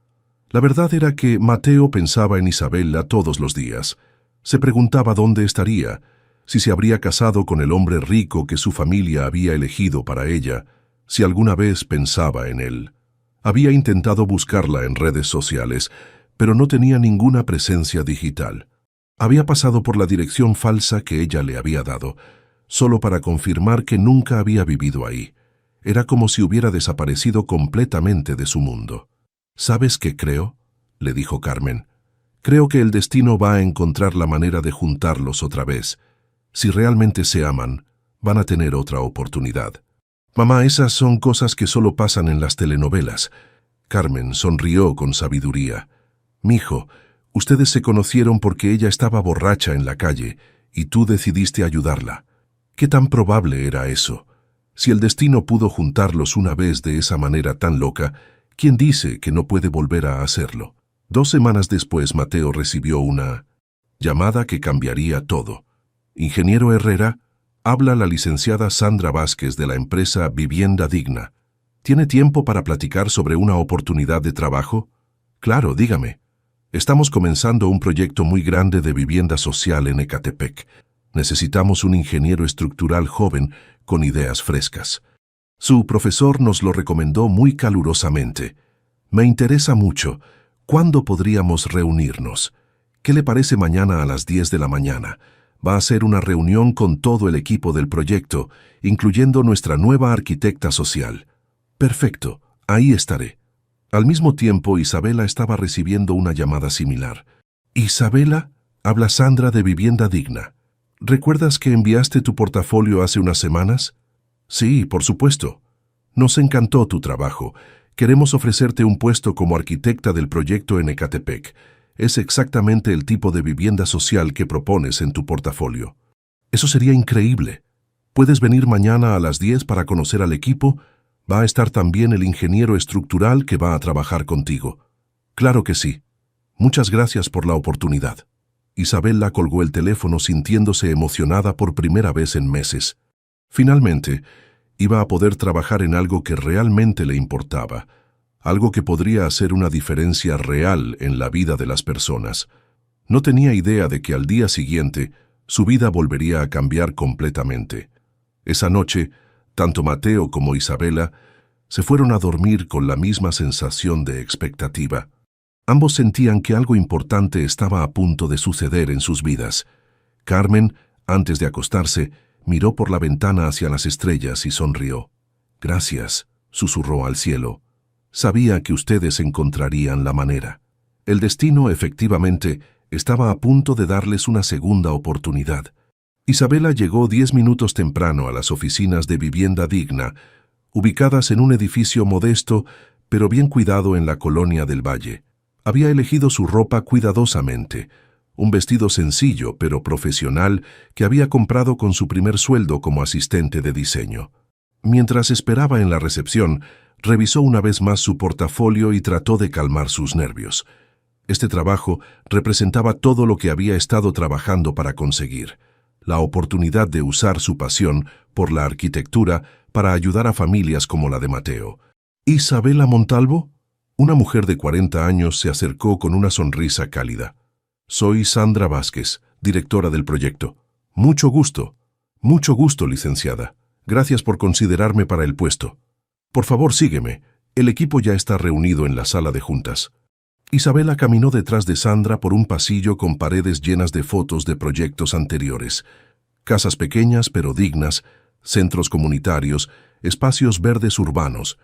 La verdad era que Mateo pensaba en Isabela todos los días. Se preguntaba dónde estaría, si se habría casado con el hombre rico que su familia había elegido para ella, si alguna vez pensaba en él. Había intentado buscarla en redes sociales, pero no tenía ninguna presencia digital. Había pasado por la dirección falsa que ella le había dado, solo para confirmar que nunca había vivido ahí. Era como si hubiera desaparecido completamente de su mundo. «¿Sabes qué creo?», le dijo Carmen. Creo que el destino va a encontrar la manera de juntarlos otra vez. Si realmente se aman, van a tener otra oportunidad. Mamá, esas son cosas que solo pasan en las telenovelas. Carmen sonrió con sabiduría. Mijo, ustedes se conocieron porque ella estaba borracha en la calle y tú decidiste ayudarla. ¿Qué tan probable era eso? Si el destino pudo juntarlos una vez de esa manera tan loca, ¿quién dice que no puede volver a hacerlo? 2 semanas después, Mateo recibió una llamada que cambiaría todo. Ingeniero Herrera, habla la licenciada Sandra Vázquez de la empresa Vivienda Digna. ¿Tiene tiempo para platicar sobre una oportunidad de trabajo? Claro, dígame. Estamos comenzando un proyecto muy grande de vivienda social en Ecatepec. Necesitamos un ingeniero estructural joven con ideas frescas. Su profesor nos lo recomendó muy calurosamente. Me interesa mucho. ¿Cuándo podríamos reunirnos? ¿Qué le parece mañana a las 10 de la mañana? Va a ser una reunión con todo el equipo del proyecto, incluyendo nuestra nueva arquitecta social. Perfecto, ahí estaré. Al mismo tiempo, Isabela estaba recibiendo una llamada similar. Isabela, habla Sandra de Vivienda Digna. ¿Recuerdas que enviaste tu portafolio hace unas semanas? Sí, por supuesto. Nos encantó tu trabajo. Queremos ofrecerte un puesto como arquitecta del proyecto en Ecatepec. Es exactamente el tipo de vivienda social que propones en tu portafolio. Eso sería increíble. ¿Puedes venir mañana a las 10 para conocer al equipo? Va a estar también el ingeniero estructural que va a trabajar contigo. Claro que sí. Muchas gracias por la oportunidad. Isabela colgó el teléfono sintiéndose emocionada por primera vez en meses. Finalmente, iba a poder trabajar en algo que realmente le importaba, algo que podría hacer una diferencia real en la vida de las personas. No tenía idea de que al día siguiente su vida volvería a cambiar completamente. Esa noche, tanto Mateo como Isabela se fueron a dormir con la misma sensación de expectativa. Ambos sentían que algo importante estaba a punto de suceder en sus vidas. Carmen, antes de acostarse, miró por la ventana hacia las estrellas y sonrió. «Gracias», susurró al cielo. «Sabía que ustedes encontrarían la manera». El destino, efectivamente, estaba a punto de darles una segunda oportunidad. Isabela llegó 10 minutos temprano a las oficinas de Vivienda Digna, ubicadas en un edificio modesto, pero bien cuidado en la colonia del Valle. Había elegido su ropa cuidadosamente, un vestido sencillo pero profesional que había comprado con su primer sueldo como asistente de diseño. Mientras esperaba en la recepción, revisó una vez más su portafolio y trató de calmar sus nervios. Este trabajo representaba todo lo que había estado trabajando para conseguir: la oportunidad de usar su pasión por la arquitectura para ayudar a familias como la de Mateo. «¿Isabela Montalvo?» Una mujer de 40 años se acercó con una sonrisa cálida. «Soy Sandra Vázquez, directora del proyecto. Mucho gusto, licenciada. Gracias por considerarme para el puesto. Por favor, sígueme. El equipo ya está reunido en la sala de juntas». Isabela caminó detrás de Sandra por un pasillo con paredes llenas de fotos de proyectos anteriores. Casas pequeñas pero dignas, centros comunitarios, espacios verdes urbanos.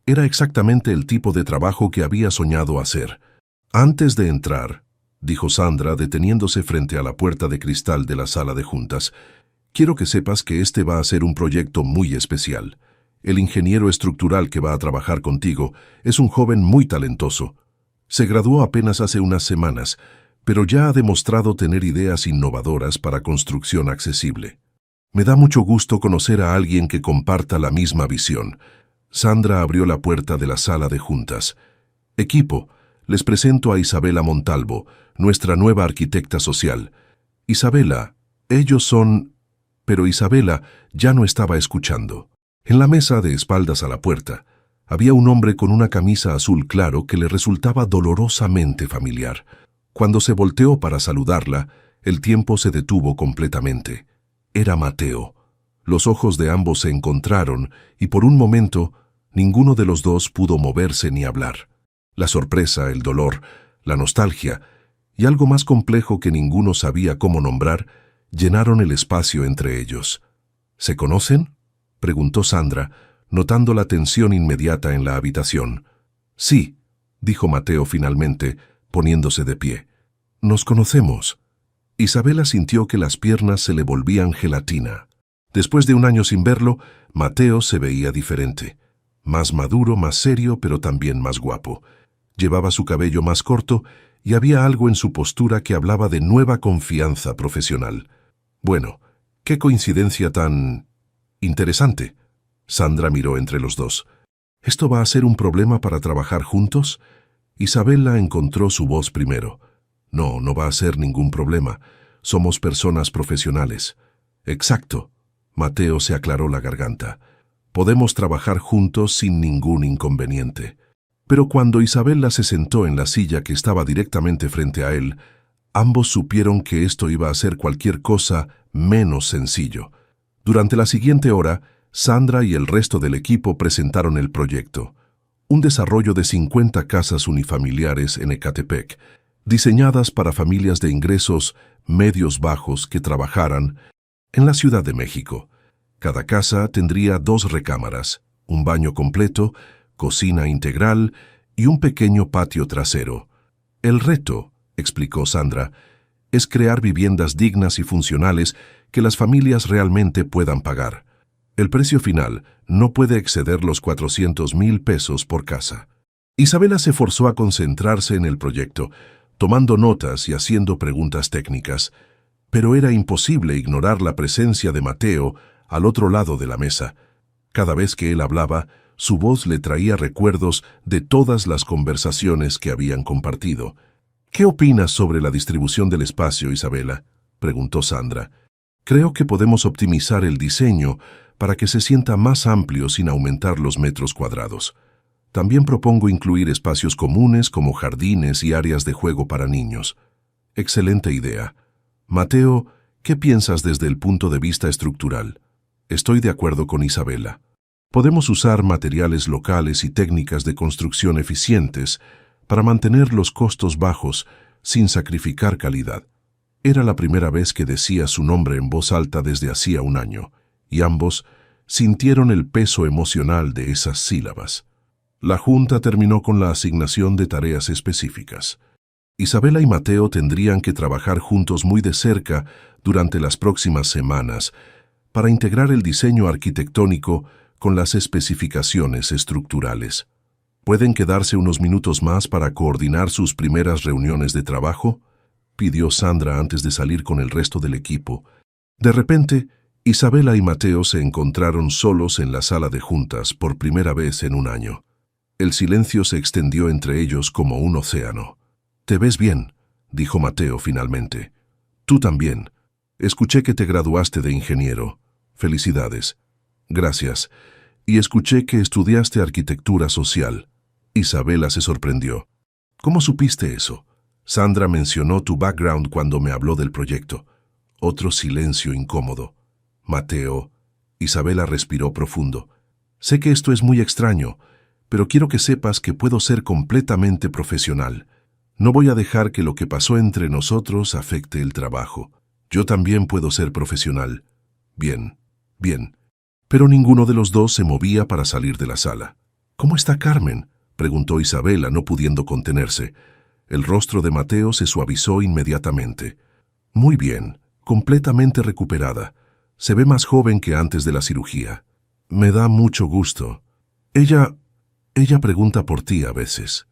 Era exactamente el tipo de trabajo que había soñado hacer. «Antes de entrar», dijo Sandra deteniéndose frente a la puerta de cristal de la sala de juntas, «quiero que sepas que este va a ser un proyecto muy especial. El ingeniero estructural que va a trabajar contigo es un joven muy talentoso. Se graduó apenas hace unas semanas, pero ya ha demostrado tener ideas innovadoras para construcción accesible. Me da mucho gusto conocer a alguien que comparta la misma visión». Sandra abrió la puerta de la sala de juntas. «Equipo, les presento a Isabela Montalvo, nuestra nueva arquitecta social. Isabela, ellos son...» Pero Isabela ya no estaba escuchando. En la mesa, de espaldas a la puerta, había un hombre con una camisa azul claro que le resultaba dolorosamente familiar. Cuando se volteó para saludarla, el tiempo se detuvo completamente. Era Mateo. Los ojos de ambos se encontraron y por un momento ninguno de los dos pudo moverse ni hablar. La sorpresa, el dolor, la nostalgia y algo más complejo que ninguno sabía cómo nombrar llenaron el espacio entre ellos. «¿Se conocen?», preguntó Sandra, notando la tensión inmediata en la habitación. «Sí», dijo Mateo finalmente, poniéndose de pie. Nos conocemos. Isabela sintió que las piernas se le volvían gelatina. Después de un año sin verlo, Mateo se veía diferente. Más maduro, más serio, pero también más guapo. Llevaba su cabello más corto y había algo en su postura que hablaba de nueva confianza profesional. Bueno, qué coincidencia tan interesante. Sandra miró entre los dos. ¿Esto va a ser un problema para trabajar juntos? Isabela encontró su voz primero. No, no va a ser ningún problema. Somos personas profesionales. Exacto. Mateo se aclaró la garganta. Podemos trabajar juntos sin ningún inconveniente. Pero cuando Isabela se sentó en la silla que estaba directamente frente a él, ambos supieron que esto iba a ser cualquier cosa menos sencillo. Durante la siguiente hora, Sandra y el resto del equipo presentaron el proyecto. Un desarrollo de 50 casas unifamiliares en Ecatepec, diseñadas para familias de ingresos medios bajos que trabajaran en la Ciudad de México. Cada casa tendría 2 recámaras, un baño completo, cocina integral y un pequeño patio trasero. El reto, explicó Sandra, es crear viviendas dignas y funcionales que las familias realmente puedan pagar. El precio final no puede exceder los 400,000 pesos por casa. Isabela se forzó a concentrarse en el proyecto, tomando notas y haciendo preguntas técnicas, pero era imposible ignorar la presencia de Mateo al otro lado de la mesa. Cada vez que él hablaba, su voz le traía recuerdos de todas las conversaciones que habían compartido. ¿Qué opinas sobre la distribución del espacio, Isabela?, preguntó Sandra. Creo que podemos optimizar el diseño para que se sienta más amplio sin aumentar los metros cuadrados. También propongo incluir espacios comunes como jardines y áreas de juego para niños. Excelente idea. Mateo, ¿qué piensas desde el punto de vista estructural? Estoy de acuerdo con Isabela. Podemos usar materiales locales y técnicas de construcción eficientes para mantener los costos bajos sin sacrificar calidad. Era la primera vez que decía su nombre en voz alta desde hacía un año, y ambos sintieron el peso emocional de esas sílabas. La junta terminó con la asignación de tareas específicas. Isabela y Mateo tendrían que trabajar juntos muy de cerca durante las próximas semanas para integrar el diseño arquitectónico con las especificaciones estructurales. ¿Pueden quedarse unos minutos más para coordinar sus primeras reuniones de trabajo?, pidió Sandra antes de salir con el resto del equipo. De repente, Isabela y Mateo se encontraron solos en la sala de juntas por primera vez en un año. El silencio se extendió entre ellos como un océano. «Te ves bien», dijo Mateo finalmente. «Tú también. Escuché que te graduaste de ingeniero. Felicidades». «Gracias. Y escuché que estudiaste arquitectura social». Isabela se sorprendió. «¿Cómo supiste eso?» «Sandra mencionó tu background cuando me habló del proyecto». Otro silencio incómodo. «Mateo». Isabela respiró profundo. «Sé que esto es muy extraño, pero quiero que sepas que puedo ser completamente profesional. No voy a dejar que lo que pasó entre nosotros afecte el trabajo. Yo también puedo ser profesional». «Bien, bien». Pero ninguno de los dos se movía para salir de la sala. «¿Cómo está Carmen?», preguntó Isabela, no pudiendo contenerse. El rostro de Mateo se suavizó inmediatamente. «Muy bien, completamente recuperada. Se ve más joven que antes de la cirugía. Me da mucho gusto. Ella pregunta por ti a veces».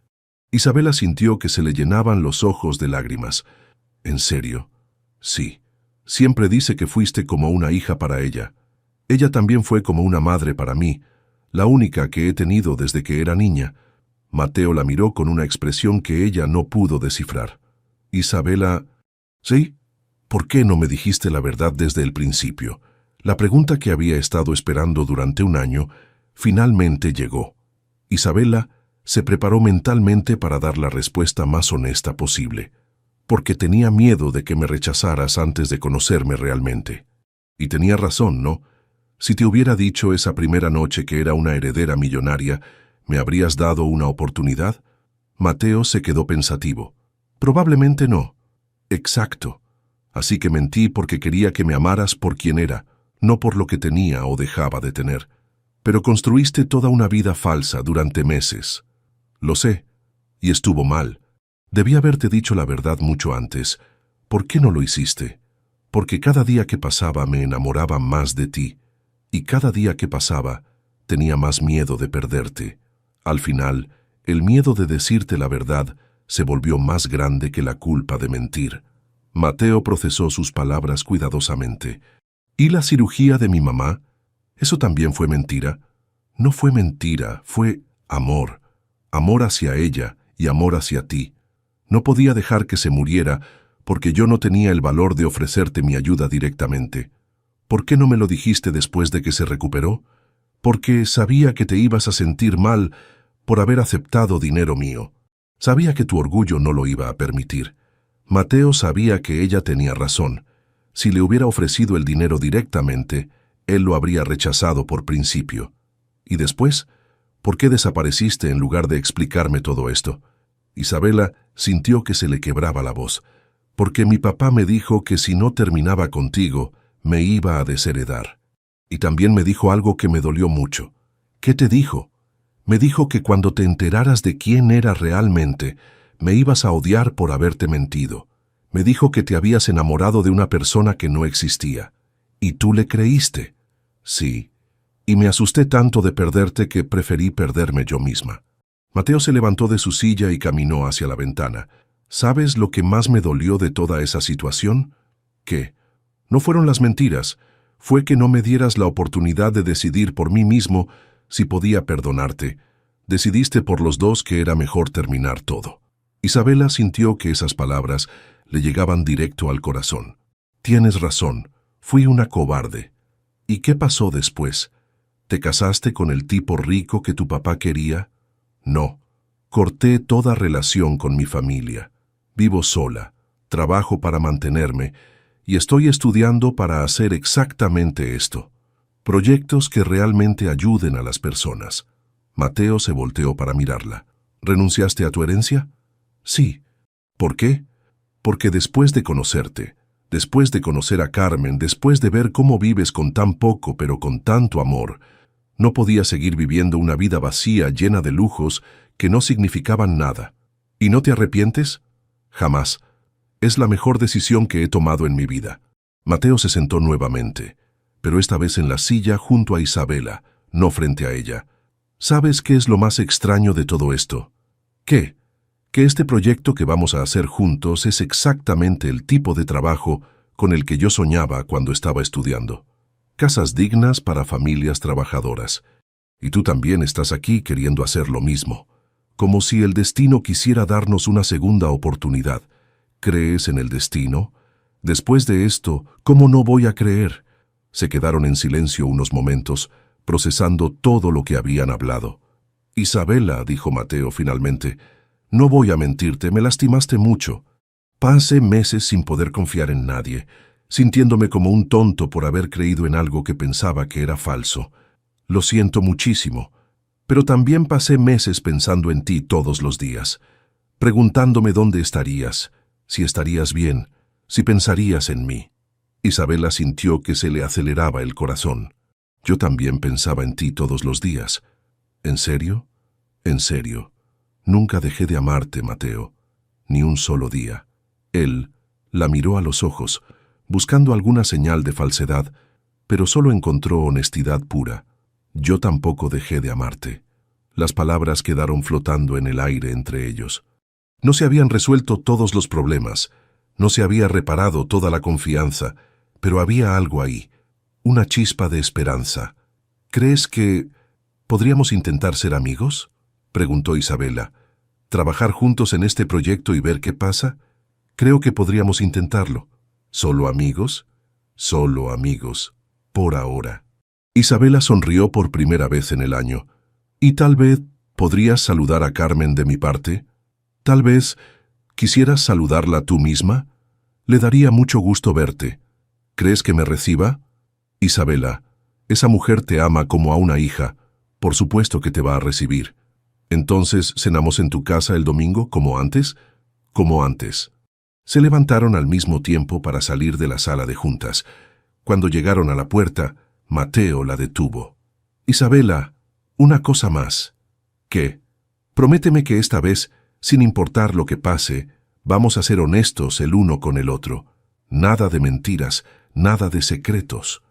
Isabela sintió que se le llenaban los ojos de lágrimas. «¿En serio?» «Sí. Siempre dice que fuiste como una hija para ella. Ella también fue como una madre para mí, la única que he tenido desde que era niña». Mateo la miró con una expresión que ella no pudo descifrar. «Isabela...» «¿Sí? ¿Por qué no me dijiste la verdad desde el principio?» La pregunta que había estado esperando durante un año finalmente llegó. Isabela se preparó mentalmente para dar la respuesta más honesta posible, porque tenía miedo de que me rechazaras antes de conocerme realmente. Y tenía razón, ¿no? Si te hubiera dicho esa primera noche que era una heredera millonaria, ¿me habrías dado una oportunidad? Mateo se quedó pensativo. Probablemente no. Exacto. Así que mentí porque quería que me amaras por quien era, no por lo que tenía o dejaba de tener. Pero construiste toda una vida falsa durante meses. Lo sé, y estuvo mal. Debí haberte dicho la verdad mucho antes. ¿Por qué no lo hiciste? Porque cada día que pasaba me enamoraba más de ti, y cada día que pasaba tenía más miedo de perderte. Al final, el miedo de decirte la verdad se volvió más grande que la culpa de mentir. Mateo procesó sus palabras cuidadosamente. ¿Y la cirugía de mi mamá? ¿Eso también fue mentira? No fue mentira, fue amor. Amor hacia ella y amor hacia ti. No podía dejar que se muriera porque yo no tenía el valor de ofrecerte mi ayuda directamente. ¿Por qué no me lo dijiste después de que se recuperó? Porque sabía que te ibas a sentir mal por haber aceptado dinero mío. Sabía que tu orgullo no lo iba a permitir. Mateo sabía que ella tenía razón. Si le hubiera ofrecido el dinero directamente, él lo habría rechazado por principio. ¿Y después? ¿Por qué desapareciste en lugar de explicarme todo esto? Isabela sintió que se le quebraba la voz. Porque mi papá me dijo que si no terminaba contigo, me iba a desheredar. Y también me dijo algo que me dolió mucho. ¿Qué te dijo? Me dijo que cuando te enteraras de quién era realmente, me ibas a odiar por haberte mentido. Me dijo que te habías enamorado de una persona que no existía. ¿Y tú le creíste? Sí. Y me asusté tanto de perderte que preferí perderme yo misma. Mateo se levantó de su silla y caminó hacia la ventana. ¿Sabes lo que más me dolió de toda esa situación? ¿Qué? No fueron las mentiras. Fue que no me dieras la oportunidad de decidir por mí mismo si podía perdonarte. Decidiste por los dos que era mejor terminar todo. Isabela sintió que esas palabras le llegaban directo al corazón. Tienes razón, fui una cobarde. ¿Y qué pasó después? ¿Te casaste con el tipo rico que tu papá quería? No, corté toda relación con mi familia. Vivo sola, trabajo para mantenerme y estoy estudiando para hacer exactamente esto. Proyectos que realmente ayuden a las personas. Mateo se volteó para mirarla. ¿Renunciaste a tu herencia? Sí. ¿Por qué? Porque después de conocerte, después de conocer a Carmen, después de ver cómo vives con tan poco pero con tanto amor, no podía seguir viviendo una vida vacía llena de lujos que no significaban nada. ¿Y no te arrepientes? Jamás. Es la mejor decisión que he tomado en mi vida. Mateo se sentó nuevamente, pero esta vez en la silla junto a Isabela, no frente a ella. ¿Sabes qué es lo más extraño de todo esto? ¿Qué? Que este proyecto que vamos a hacer juntos es exactamente el tipo de trabajo con el que yo soñaba cuando estaba estudiando. Casas dignas para familias trabajadoras. Y tú también estás aquí queriendo hacer lo mismo. Como si el destino quisiera darnos una segunda oportunidad. ¿Crees en el destino? Después de esto, ¿cómo no voy a creer? Se quedaron en silencio unos momentos, procesando todo lo que habían hablado. Isabela, dijo Mateo finalmente, no voy a mentirte, me lastimaste mucho. Pasé meses sin poder confiar en nadie, sintiéndome como un tonto por haber creído en algo que pensaba que era falso. Lo siento muchísimo, pero también pasé meses pensando en ti todos los días, preguntándome dónde estarías, si estarías bien, si pensarías en mí. Isabela sintió que se le aceleraba el corazón. Yo también pensaba en ti todos los días. ¿En serio? En serio. Nunca dejé de amarte, Mateo, ni un solo día. Él la miró a los ojos, buscando alguna señal de falsedad, pero solo encontró honestidad pura. Yo tampoco dejé de amarte. Las palabras quedaron flotando en el aire entre ellos. No se habían resuelto todos los problemas, no se había reparado toda la confianza, pero había algo ahí, una chispa de esperanza. ¿Crees que podríamos intentar ser amigos?, preguntó Isabela. ¿Trabajar juntos en este proyecto y ver qué pasa? Creo que podríamos intentarlo. ¿Solo amigos? Solo amigos, por ahora. Isabela sonrió por primera vez en el año. ¿Y tal vez podrías saludar a Carmen de mi parte? ¿Tal vez quisieras saludarla tú misma? Le daría mucho gusto verte. ¿Crees que me reciba? Isabela, esa mujer te ama como a una hija. Por supuesto que te va a recibir. Entonces, ¿cenamos en tu casa el domingo como antes? Como antes. Se levantaron al mismo tiempo para salir de la sala de juntas. Cuando llegaron a la puerta, Mateo la detuvo. Isabela, una cosa más. ¿Qué? Prométeme que esta vez Sin importar lo que pase, vamos a ser honestos el uno con el otro. Nada de mentiras, nada de secretos.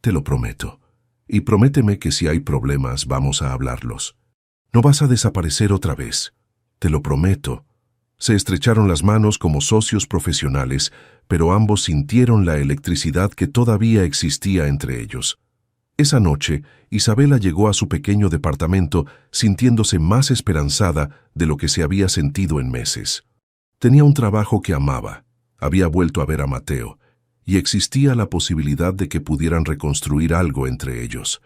Te lo prometo. Y prométeme que si hay problemas vamos a hablarlos. No vas a desaparecer otra vez. Te lo prometo. Se estrecharon las manos como socios profesionales, pero ambos sintieron la electricidad que todavía existía entre ellos. Esa noche, Isabela llegó a su pequeño departamento sintiéndose más esperanzada de lo que se había sentido en meses. Tenía un trabajo que amaba, había vuelto a ver a Mateo, y existía la posibilidad de que pudieran reconstruir algo entre ellos.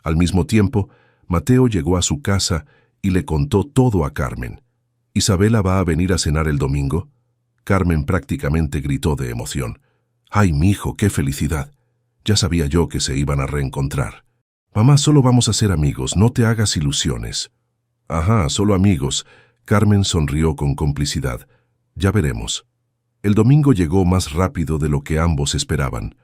Al mismo tiempo, Mateo llegó a su casa y le contó todo a Carmen. ¿Isabela va a venir a cenar el domingo? Carmen prácticamente gritó de emoción. ¡Ay, mijo, qué felicidad! Ya sabía yo que se iban a reencontrar. Mamá, solo vamos a ser amigos, no te hagas ilusiones. Ajá, solo amigos. Carmen sonrió con complicidad. Ya veremos. El domingo llegó más rápido de lo que ambos esperaban.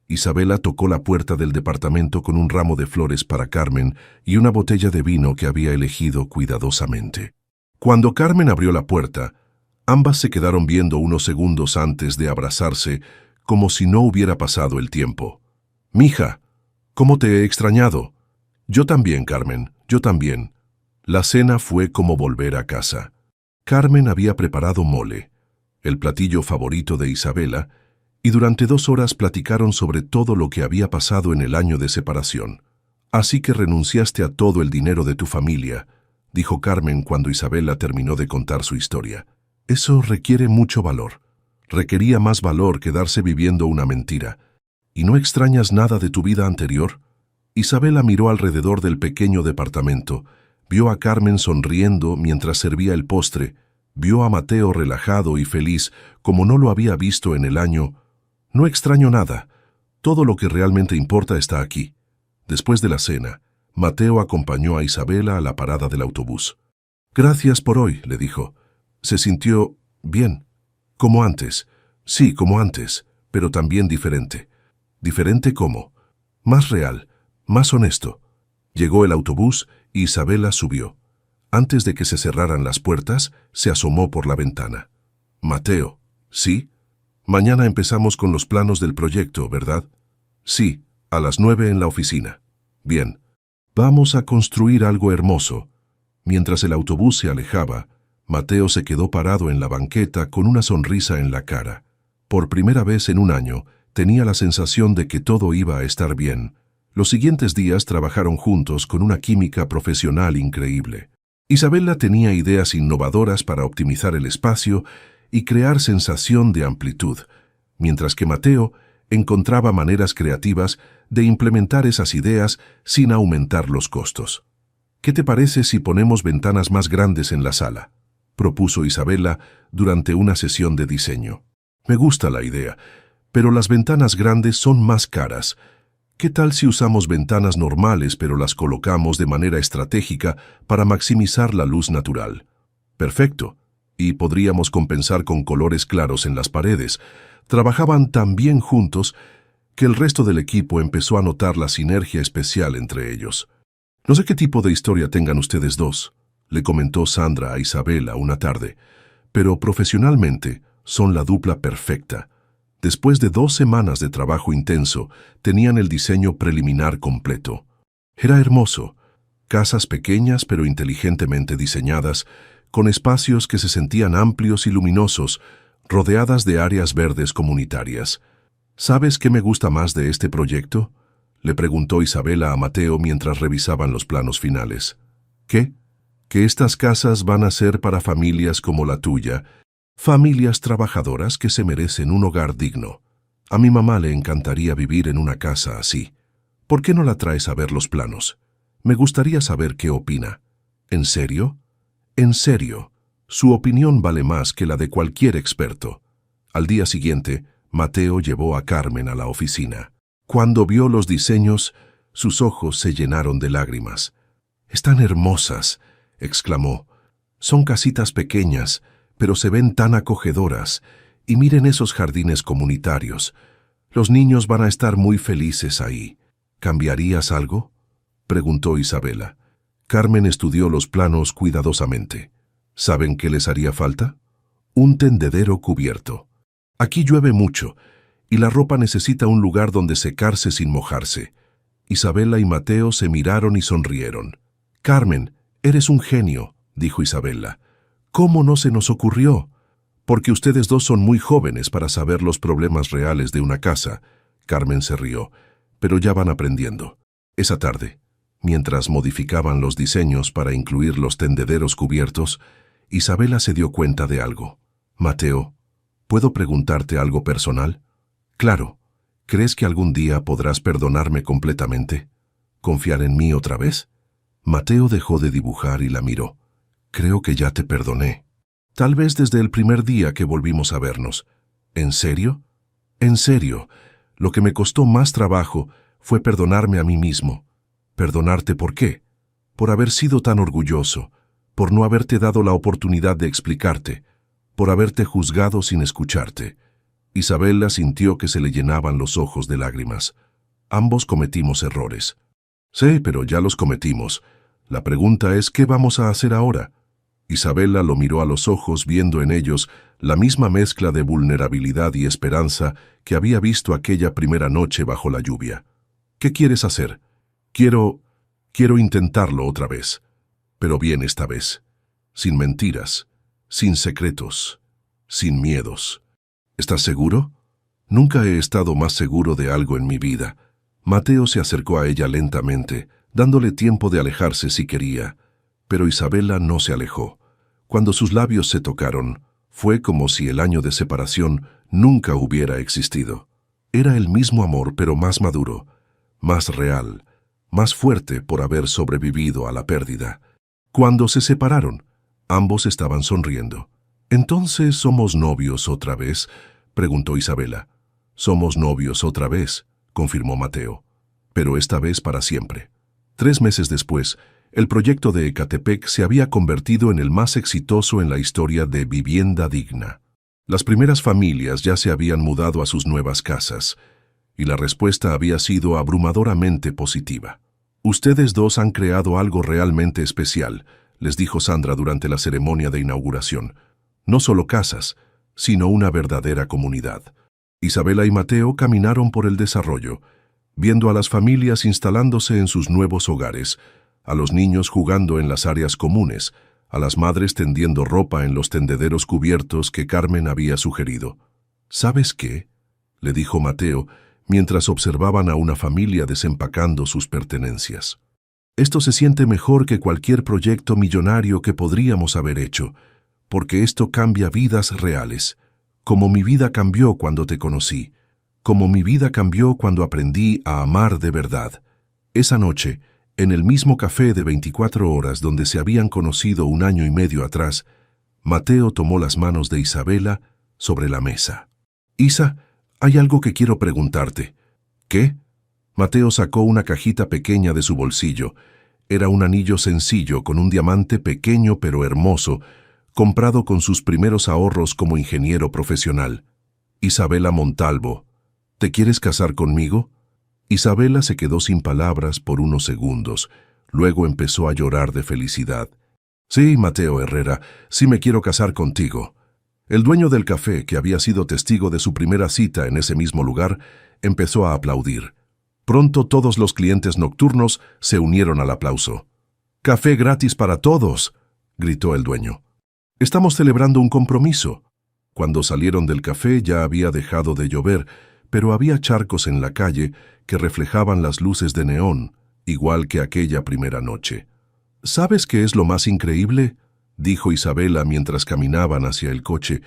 Isabela tocó la puerta del departamento con un ramo de flores para Carmen y una botella de vino que había elegido cuidadosamente. Cuando Carmen abrió la puerta, ambas se quedaron viendo unos segundos antes de abrazarse, como si no hubiera pasado el tiempo. «Mija, ¿cómo te he extrañado?» «Yo también, Carmen, yo también». La cena fue como volver a casa. Carmen había preparado mole, el platillo favorito de Isabela, y durante 2 horas platicaron sobre todo lo que había pasado en el año de separación. «Así que renunciaste a todo el dinero de tu familia», dijo Carmen cuando Isabela terminó de contar su historia. «Eso requiere mucho valor. Requería más valor quedarse viviendo una mentira. ¿Y no extrañas nada de tu vida anterior?» Isabela miró alrededor del pequeño departamento, vio a Carmen sonriendo mientras servía el postre, vio a Mateo relajado y feliz como no lo había visto en el año. «No extraño nada. Todo lo que realmente importa está aquí». Después de la cena, Mateo acompañó a Isabela a la parada del autobús. «Gracias por hoy», le dijo. Se sintió bien. Como antes. Sí, como antes, pero también diferente. ¿Diferente cómo? Más real, más honesto. Llegó el autobús y Isabela subió. Antes de que se cerraran las puertas, se asomó por la ventana. «Mateo, ¿sí? Mañana empezamos con los planos del proyecto, ¿verdad?» «Sí, a las 9 en la oficina». «Bien. Vamos a construir algo hermoso». Mientras el autobús se alejaba, Mateo se quedó parado en la banqueta con una sonrisa en la cara. Por primera vez en un año, tenía la sensación de que todo iba a estar bien. Los siguientes días trabajaron juntos con una química profesional increíble. Isabela tenía ideas innovadoras para optimizar el espacio y crear sensación de amplitud, mientras que Mateo encontraba maneras creativas de implementar esas ideas sin aumentar los costos. «¿Qué te parece si ponemos ventanas más grandes en la sala?», propuso Isabela durante una sesión de diseño. «Me gusta la idea, pero las ventanas grandes son más caras. ¿Qué tal si usamos ventanas normales pero las colocamos de manera estratégica para maximizar la luz natural?» «Perfecto. Y podríamos compensar con colores claros en las paredes». Trabajaban tan bien juntos que el resto del equipo empezó a notar la sinergia especial entre ellos. «No sé qué tipo de historia tengan ustedes dos», le comentó Sandra a Isabela una tarde, «pero profesionalmente son la dupla perfecta». Después de 2 semanas de trabajo intenso, tenían el diseño preliminar completo. Era hermoso. Casas pequeñas pero inteligentemente diseñadas, con espacios que se sentían amplios y luminosos, rodeadas de áreas verdes comunitarias. «¿Sabes qué me gusta más de este proyecto?», le preguntó Isabela a Mateo mientras revisaban los planos finales. «¿Qué? Que estas casas van a ser para familias como la tuya, familias trabajadoras que se merecen un hogar digno. A mi mamá le encantaría vivir en una casa así. ¿Por qué no la traes a ver los planos? Me gustaría saber qué opina». «¿En serio?». «En serio. Su opinión vale más que la de cualquier experto». Al día siguiente, Mateo llevó a Carmen a la oficina. Cuando vio los diseños, sus ojos se llenaron de lágrimas. «Están hermosas», exclamó. «Son casitas pequeñas, pero se ven tan acogedoras. Y miren esos jardines comunitarios. Los niños van a estar muy felices ahí. ¿Cambiarías algo?», preguntó Isabela. Carmen estudió los planos cuidadosamente. ¿Saben qué les haría falta? Un tendedero cubierto. Aquí llueve mucho, y la ropa necesita un lugar donde secarse sin mojarse. Isabela y Mateo se miraron y sonrieron. «Carmen, eres un genio», dijo Isabela. «¿Cómo no se nos ocurrió?» «Porque ustedes dos son muy jóvenes para saber los problemas reales de una casa». Carmen se rió. «Pero ya van aprendiendo». Esa tarde, mientras modificaban los diseños para incluir los tendederos cubiertos, Isabela se dio cuenta de algo. «Mateo, ¿puedo preguntarte algo personal?» «Claro. ¿Crees que algún día podrás perdonarme completamente? ¿Confiar en mí otra vez?» Mateo dejó de dibujar y la miró. «Creo que ya te perdoné. Tal vez desde el primer día que volvimos a vernos». «¿En serio?» «En serio. Lo que me costó más trabajo fue perdonarme a mí mismo». «¿Perdonarte por qué?» «Por haber sido tan orgulloso, por no haberte dado la oportunidad de explicarte, por haberte juzgado sin escucharte». Isabela sintió que se le llenaban los ojos de lágrimas. «Ambos cometimos errores». «Sí, pero ya los cometimos. La pregunta es, ¿qué vamos a hacer ahora?» Isabela lo miró a los ojos, viendo en ellos la misma mezcla de vulnerabilidad y esperanza que había visto aquella primera noche bajo la lluvia. «¿Qué quieres hacer?» Quiero intentarlo otra vez. Pero bien esta vez. Sin mentiras, sin secretos, sin miedos». «¿Estás seguro?» «Nunca he estado más seguro de algo en mi vida». Mateo se acercó a ella lentamente, dándole tiempo de alejarse si quería. Pero Isabela no se alejó. Cuando sus labios se tocaron, fue como si el año de separación nunca hubiera existido. Era el mismo amor, pero más maduro, más real, más fuerte por haber sobrevivido a la pérdida. Cuando se separaron, ambos estaban sonriendo. «¿Entonces somos novios otra vez?», preguntó Isabela. «Somos novios otra vez», confirmó Mateo, «pero esta vez para siempre». 3 meses después, el proyecto de Ecatepec se había convertido en el más exitoso en la historia de vivienda digna. Las primeras familias ya se habían mudado a sus nuevas casas, y la respuesta había sido abrumadoramente positiva. «Ustedes dos han creado algo realmente especial», les dijo Sandra durante la ceremonia de inauguración. «No solo casas, sino una verdadera comunidad». Isabela y Mateo caminaron por el desarrollo, viendo a las familias instalándose en sus nuevos hogares, a los niños jugando en las áreas comunes, a las madres tendiendo ropa en los tendederos cubiertos que Carmen había sugerido. «¿Sabes qué?», le dijo Mateo, mientras observaban a una familia desempacando sus pertenencias. «Esto se siente mejor que cualquier proyecto millonario que podríamos haber hecho, porque esto cambia vidas reales, como mi vida cambió cuando te conocí, como mi vida cambió cuando aprendí a amar de verdad». Esa noche, en el mismo café de 24 horas donde se habían conocido 1 año y medio atrás, Mateo tomó las manos de Isabela sobre la mesa. «Isa, hay algo que quiero preguntarte». «¿Qué?». Mateo sacó una cajita pequeña de su bolsillo. Era un anillo sencillo con un diamante pequeño pero hermoso, comprado con sus primeros ahorros como ingeniero profesional. «Isabela Montalvo, ¿te quieres casar conmigo?». Isabela se quedó sin palabras por unos segundos. Luego empezó a llorar de felicidad. «Sí, Mateo Herrera, sí me quiero casar contigo». El dueño del café, que había sido testigo de su primera cita en ese mismo lugar, empezó a aplaudir. Pronto todos los clientes nocturnos se unieron al aplauso. «¡Café gratis para todos!», gritó el dueño. «Estamos celebrando un compromiso». Cuando salieron del café ya había dejado de llover, pero había charcos en la calle que reflejaban las luces de neón, igual que aquella primera noche. «¿Sabes qué es lo más increíble?», dijo Isabela mientras caminaban hacia el coche.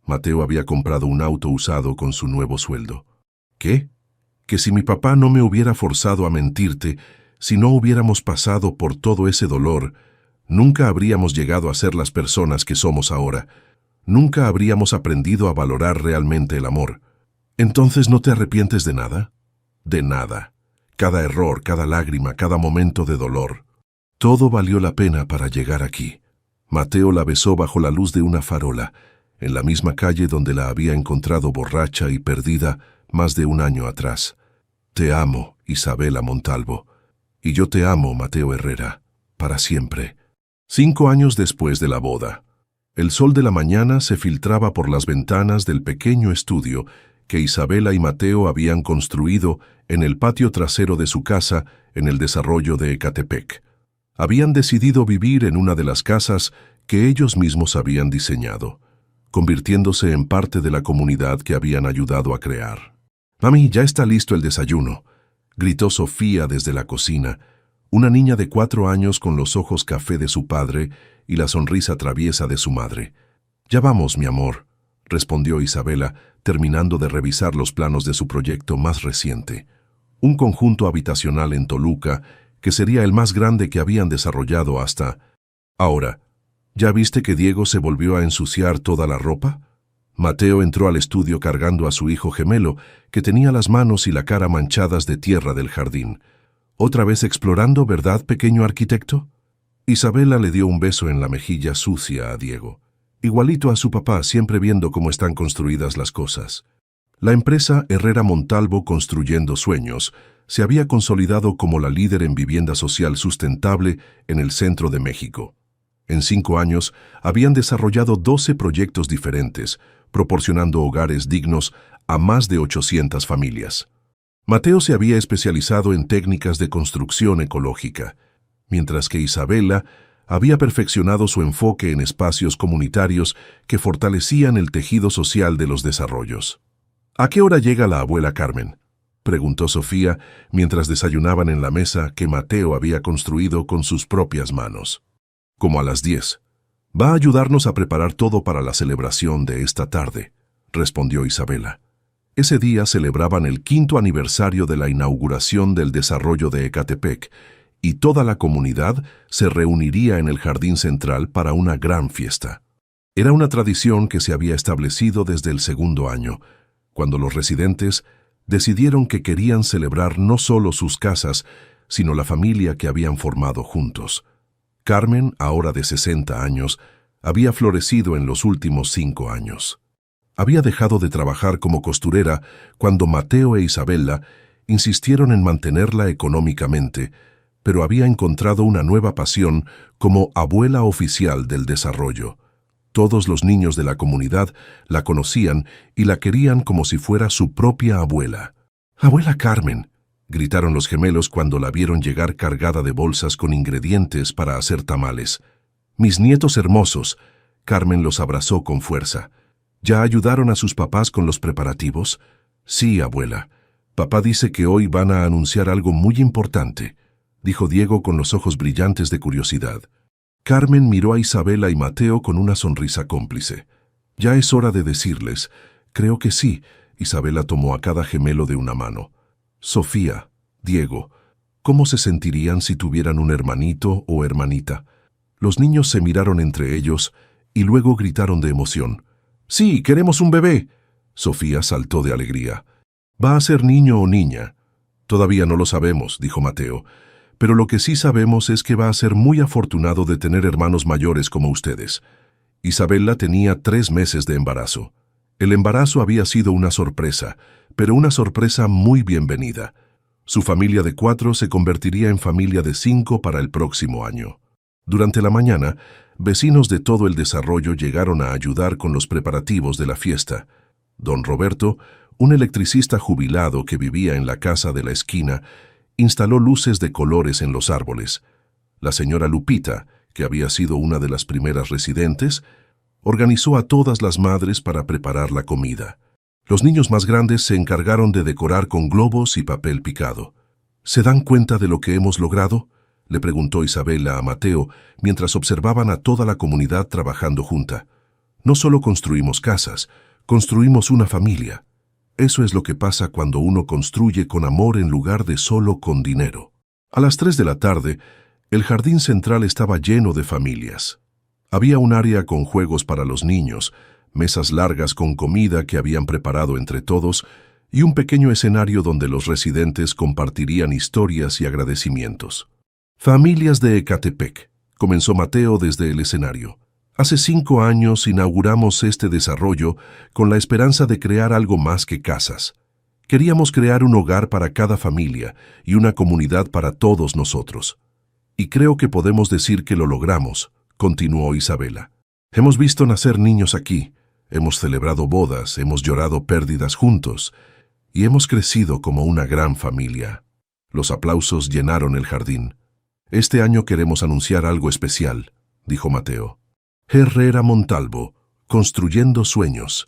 Mateo había comprado un auto usado con su nuevo sueldo. «¿Qué?». «Que si mi papá no me hubiera forzado a mentirte, si no hubiéramos pasado por todo ese dolor, nunca habríamos llegado a ser las personas que somos ahora. Nunca habríamos aprendido a valorar realmente el amor». «¿Entonces no te arrepientes de nada?». «De nada. Cada error, cada lágrima, cada momento de dolor. Todo valió la pena para llegar aquí». Mateo la besó bajo la luz de una farola, en la misma calle donde la había encontrado borracha y perdida más de 1 año atrás. «Te amo, Isabela Montalvo. Y yo te amo, Mateo Herrera, para siempre». 5 años después de la boda, El sol de la mañana se filtraba por las ventanas del pequeño estudio que Isabela y Mateo habían construido en el patio trasero de su casa en el desarrollo de Ecatepec. Habían decidido vivir en una de las casas que ellos mismos habían diseñado, convirtiéndose en parte de la comunidad que habían ayudado a crear. «Mami, ya está listo el desayuno», gritó Sofía desde la cocina, una niña de 4 años con los ojos café de su padre y la sonrisa traviesa de su madre. «Ya vamos, mi amor», respondió Isabela, terminando de revisar los planos de su proyecto más reciente, un conjunto habitacional en Toluca que sería el más grande que habían desarrollado hasta ahora. «¿Ya viste que Diego se volvió a ensuciar toda la ropa?» Mateo entró al estudio cargando a su hijo gemelo, que tenía las manos y la cara manchadas de tierra del jardín. «¿Otra vez explorando, verdad, pequeño arquitecto?» Isabela le dio un beso en la mejilla sucia a Diego. Igualito a su papá, siempre viendo cómo están construidas las cosas. La empresa Herrera Montalvo Construyendo Sueños se había consolidado como la líder en vivienda social sustentable en el centro de México. En 5 años habían desarrollado 12 proyectos diferentes, proporcionando hogares dignos a más de 800 familias. Mateo se había especializado en técnicas de construcción ecológica, mientras que Isabela había perfeccionado su enfoque en espacios comunitarios que fortalecían el tejido social de los desarrollos. «¿A qué hora llega la abuela Carmen?», preguntó Sofía mientras desayunaban en la mesa que Mateo había construido con sus propias manos. «Como a las 10. Va a ayudarnos a preparar todo para la celebración de esta tarde», respondió Isabela. Ese día celebraban el 5º aniversario de la inauguración del desarrollo de Ecatepec, y toda la comunidad se reuniría en el jardín central para una gran fiesta. Era una tradición que se había establecido desde el 2.º año, cuando los residentes decidieron que querían celebrar no solo sus casas, sino la familia que habían formado juntos. Carmen, ahora de 60 años, había florecido en los últimos 5 años. Había dejado de trabajar como costurera cuando Mateo e Isabela insistieron en mantenerla económicamente, pero había encontrado una nueva pasión como abuela oficial del desarrollo. Todos los niños de la comunidad la conocían y la querían como si fuera su propia abuela. «¡Abuela Carmen!», gritaron los gemelos cuando la vieron llegar cargada de bolsas con ingredientes para hacer tamales. «Mis nietos hermosos», Carmen los abrazó con fuerza. «¿Ya ayudaron a sus papás con los preparativos?» «Sí, abuela. Papá dice que hoy van a anunciar algo muy importante», dijo Diego con los ojos brillantes de curiosidad. Carmen miró a Isabela y Mateo con una sonrisa cómplice. «Ya es hora de decirles». «Creo que sí», Isabela tomó a cada gemelo de una mano. «Sofía, Diego, ¿cómo se sentirían si tuvieran un hermanito o hermanita?» Los niños se miraron entre ellos y luego gritaron de emoción. «¡Sí, queremos un bebé!» Sofía saltó de alegría. «¿Va a ser niño o niña?» «Todavía no lo sabemos», dijo Mateo. «Pero lo que sí sabemos es que va a ser muy afortunado de tener hermanos mayores como ustedes». Isabela tenía 3 meses de embarazo. El embarazo había sido una sorpresa, pero una sorpresa muy bienvenida. Su familia de 4 se convertiría en familia de 5 para el próximo año. Durante la mañana, vecinos de todo el desarrollo llegaron a ayudar con los preparativos de la fiesta. Don Roberto, un electricista jubilado que vivía en la casa de la esquina, instaló luces de colores en los árboles. La señora Lupita, que había sido una de las primeras residentes, organizó a todas las madres para preparar la comida. Los niños más grandes se encargaron de decorar con globos y papel picado. «¿Se dan cuenta de lo que hemos logrado?», le preguntó Isabela a Mateo mientras observaban a toda la comunidad trabajando junta. «No solo construimos casas, construimos una familia. Eso es lo que pasa cuando uno construye con amor en lugar de solo con dinero». A las 3 de la tarde, el jardín central estaba lleno de familias. Había un área con juegos para los niños, mesas largas con comida que habían preparado entre todos y un pequeño escenario donde los residentes compartirían historias y agradecimientos. «Familias de Ecatepec», comenzó Mateo desde el escenario. «Hace 5 años inauguramos este desarrollo con la esperanza de crear algo más que casas. Queríamos crear un hogar para cada familia y una comunidad para todos nosotros. Y creo que podemos decir que lo logramos», continuó Isabela. Hemos visto nacer niños aquí, hemos celebrado bodas, hemos llorado pérdidas juntos y hemos crecido como una gran familia. Los aplausos llenaron el jardín. Este año queremos anunciar algo especial, dijo Mateo. Herrera Montalvo, Construyendo Sueños,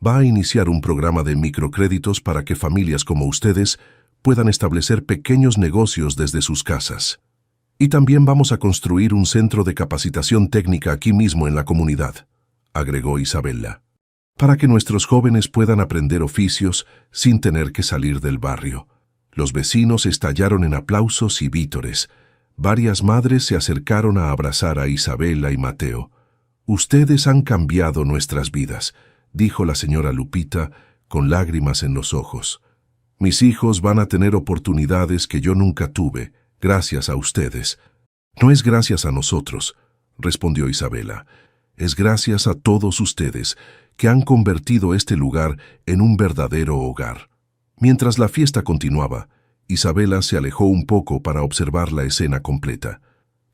va a iniciar un programa de microcréditos para que familias como ustedes puedan establecer pequeños negocios desde sus casas. Y también vamos a construir un centro de capacitación técnica aquí mismo en la comunidad, agregó Isabela, para que nuestros jóvenes puedan aprender oficios sin tener que salir del barrio. Los vecinos estallaron en aplausos y vítores. Varias madres se acercaron a abrazar a Isabela y Mateo. Ustedes han cambiado nuestras vidas, dijo la señora Lupita con lágrimas en los ojos. Mis hijos van a tener oportunidades que yo nunca tuve, gracias a ustedes. No es gracias a nosotros, respondió Isabela. Es gracias a todos ustedes que han convertido este lugar en un verdadero hogar. Mientras la fiesta continuaba, Isabela se alejó un poco para observar la escena completa.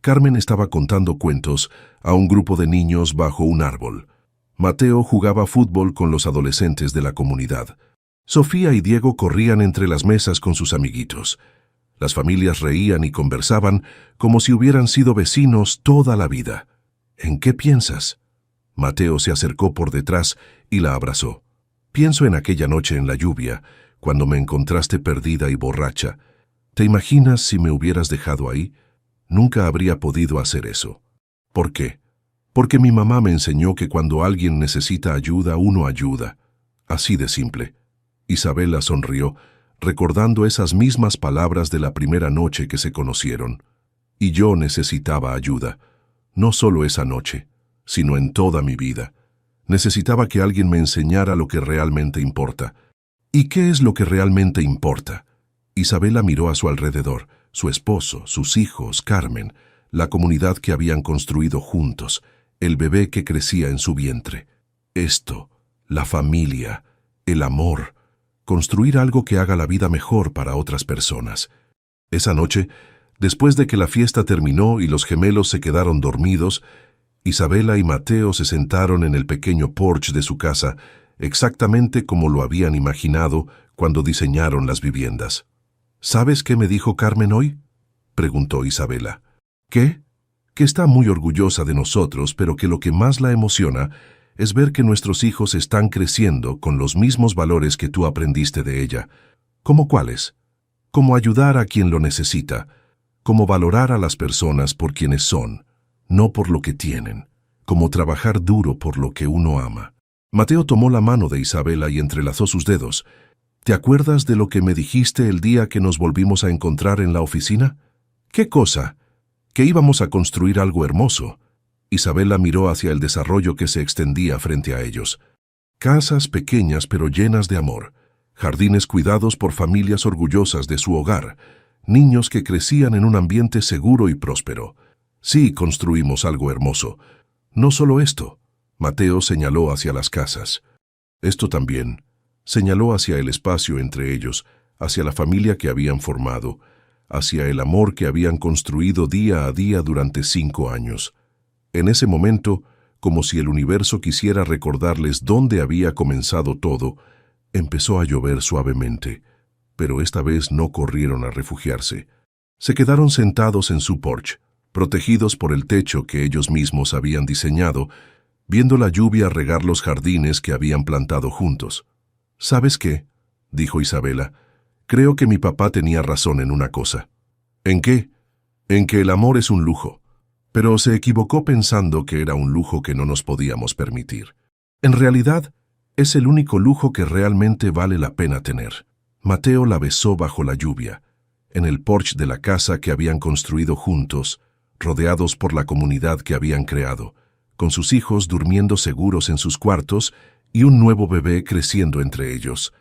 Carmen estaba contando cuentos a un grupo de niños bajo un árbol. Mateo jugaba fútbol con los adolescentes de la comunidad. Sofía y Diego corrían entre las mesas con sus amiguitos. Las familias reían y conversaban como si hubieran sido vecinos toda la vida. ¿En qué piensas? Mateo se acercó por detrás y la abrazó. Pienso en aquella noche en la lluvia, cuando me encontraste perdida y borracha. ¿Te imaginas si me hubieras dejado ahí? Nunca habría podido hacer eso. ¿Por qué? Porque mi mamá me enseñó que cuando alguien necesita ayuda, uno ayuda. Así de simple. Isabela sonrió, recordando esas mismas palabras de la primera noche que se conocieron. Y yo necesitaba ayuda, no solo esa noche, sino en toda mi vida. Necesitaba que alguien me enseñara lo que realmente importa. ¿Y qué es lo que realmente importa? Isabela miró a su alrededor, su esposo, sus hijos, Carmen, la comunidad que habían construido juntos, el bebé que crecía en su vientre. Esto, la familia, el amor, construir algo que haga la vida mejor para otras personas. Esa noche, después de que la fiesta terminó y los gemelos se quedaron dormidos, Isabela y Mateo se sentaron en el pequeño porche de su casa, exactamente como lo habían imaginado cuando diseñaron las viviendas. ¿Sabes qué me dijo Carmen hoy?, preguntó Isabela. ¿Qué? Que está muy orgullosa de nosotros, pero que lo que más la emociona es ver que nuestros hijos están creciendo con los mismos valores que tú aprendiste de ella. ¿Cómo cuáles? Como ayudar a quien lo necesita, como valorar a las personas por quienes son, no por lo que tienen, como trabajar duro por lo que uno ama. Mateo tomó la mano de Isabela y entrelazó sus dedos. ¿Te acuerdas de lo que me dijiste el día que nos volvimos a encontrar en la oficina? ¿Qué cosa? Que íbamos a construir algo hermoso. Isabela miró hacia el desarrollo que se extendía frente a ellos. Casas pequeñas pero llenas de amor, jardines cuidados por familias orgullosas de su hogar, niños que crecían en un ambiente seguro y próspero. Sí, construimos algo hermoso. No solo esto. Mateo señaló hacia las casas. Esto también. Señaló hacia el espacio entre ellos, hacia la familia que habían formado, hacia el amor que habían construido día a día durante 5 años. En ese momento, como si el universo quisiera recordarles dónde había comenzado todo, empezó a llover suavemente, pero esta vez no corrieron a refugiarse. Se quedaron sentados en su porche, protegidos por el techo que ellos mismos habían diseñado, viendo la lluvia regar los jardines que habían plantado juntos. ¿Sabes qué?, dijo Isabela. Creo que mi papá tenía razón en una cosa. ¿En qué? En que el amor es un lujo. Pero se equivocó pensando que era un lujo que no nos podíamos permitir. En realidad, es el único lujo que realmente vale la pena tener. Mateo la besó bajo la lluvia, en el porche de la casa que habían construido juntos, rodeados por la comunidad que habían creado, con sus hijos durmiendo seguros en sus cuartos y un nuevo bebé creciendo entre ellos.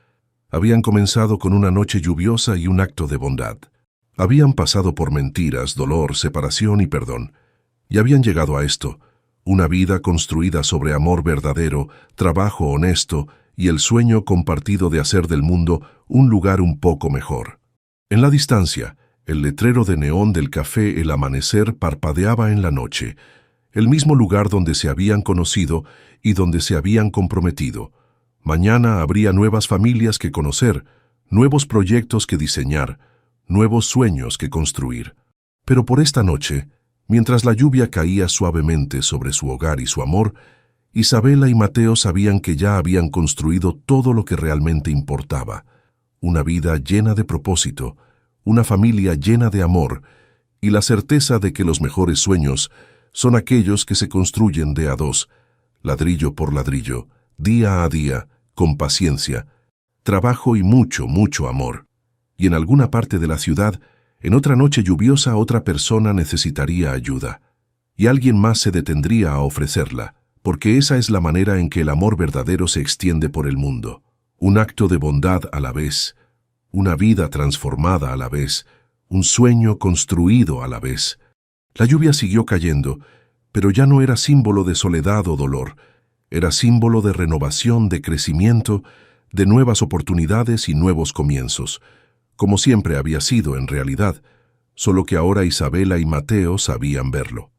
Habían comenzado con una noche lluviosa y un acto de bondad. Habían pasado por mentiras, dolor, separación y perdón. Y habían llegado a esto, una vida construida sobre amor verdadero, trabajo honesto y el sueño compartido de hacer del mundo un lugar un poco mejor. En la distancia, el letrero de neón del café El Amanecer parpadeaba en la noche. el mismo lugar donde se habían conocido y donde se habían comprometido. Mañana habría nuevas familias que conocer, nuevos proyectos que diseñar, nuevos sueños que construir. Pero por esta noche, mientras la lluvia caía suavemente sobre su hogar y su amor, Isabela y Mateo sabían que ya habían construido todo lo que realmente importaba: una vida llena de propósito, una familia llena de amor y la certeza de que los mejores sueños son aquellos que se construyen de a dos, ladrillo por ladrillo, día a día, con paciencia, trabajo y mucho, mucho amor. Y en alguna parte de la ciudad, en otra noche lluviosa, otra persona necesitaría ayuda, y alguien más se detendría a ofrecerla, porque esa es la manera en que el amor verdadero se extiende por el mundo. Un acto de bondad a la vez, una vida transformada a la vez, un sueño construido a la vez. La lluvia siguió cayendo, pero ya no era símbolo de soledad o dolor, era símbolo de renovación, de crecimiento, de nuevas oportunidades y nuevos comienzos, como siempre había sido en realidad, solo que ahora Isabela y Mateo sabían verlo.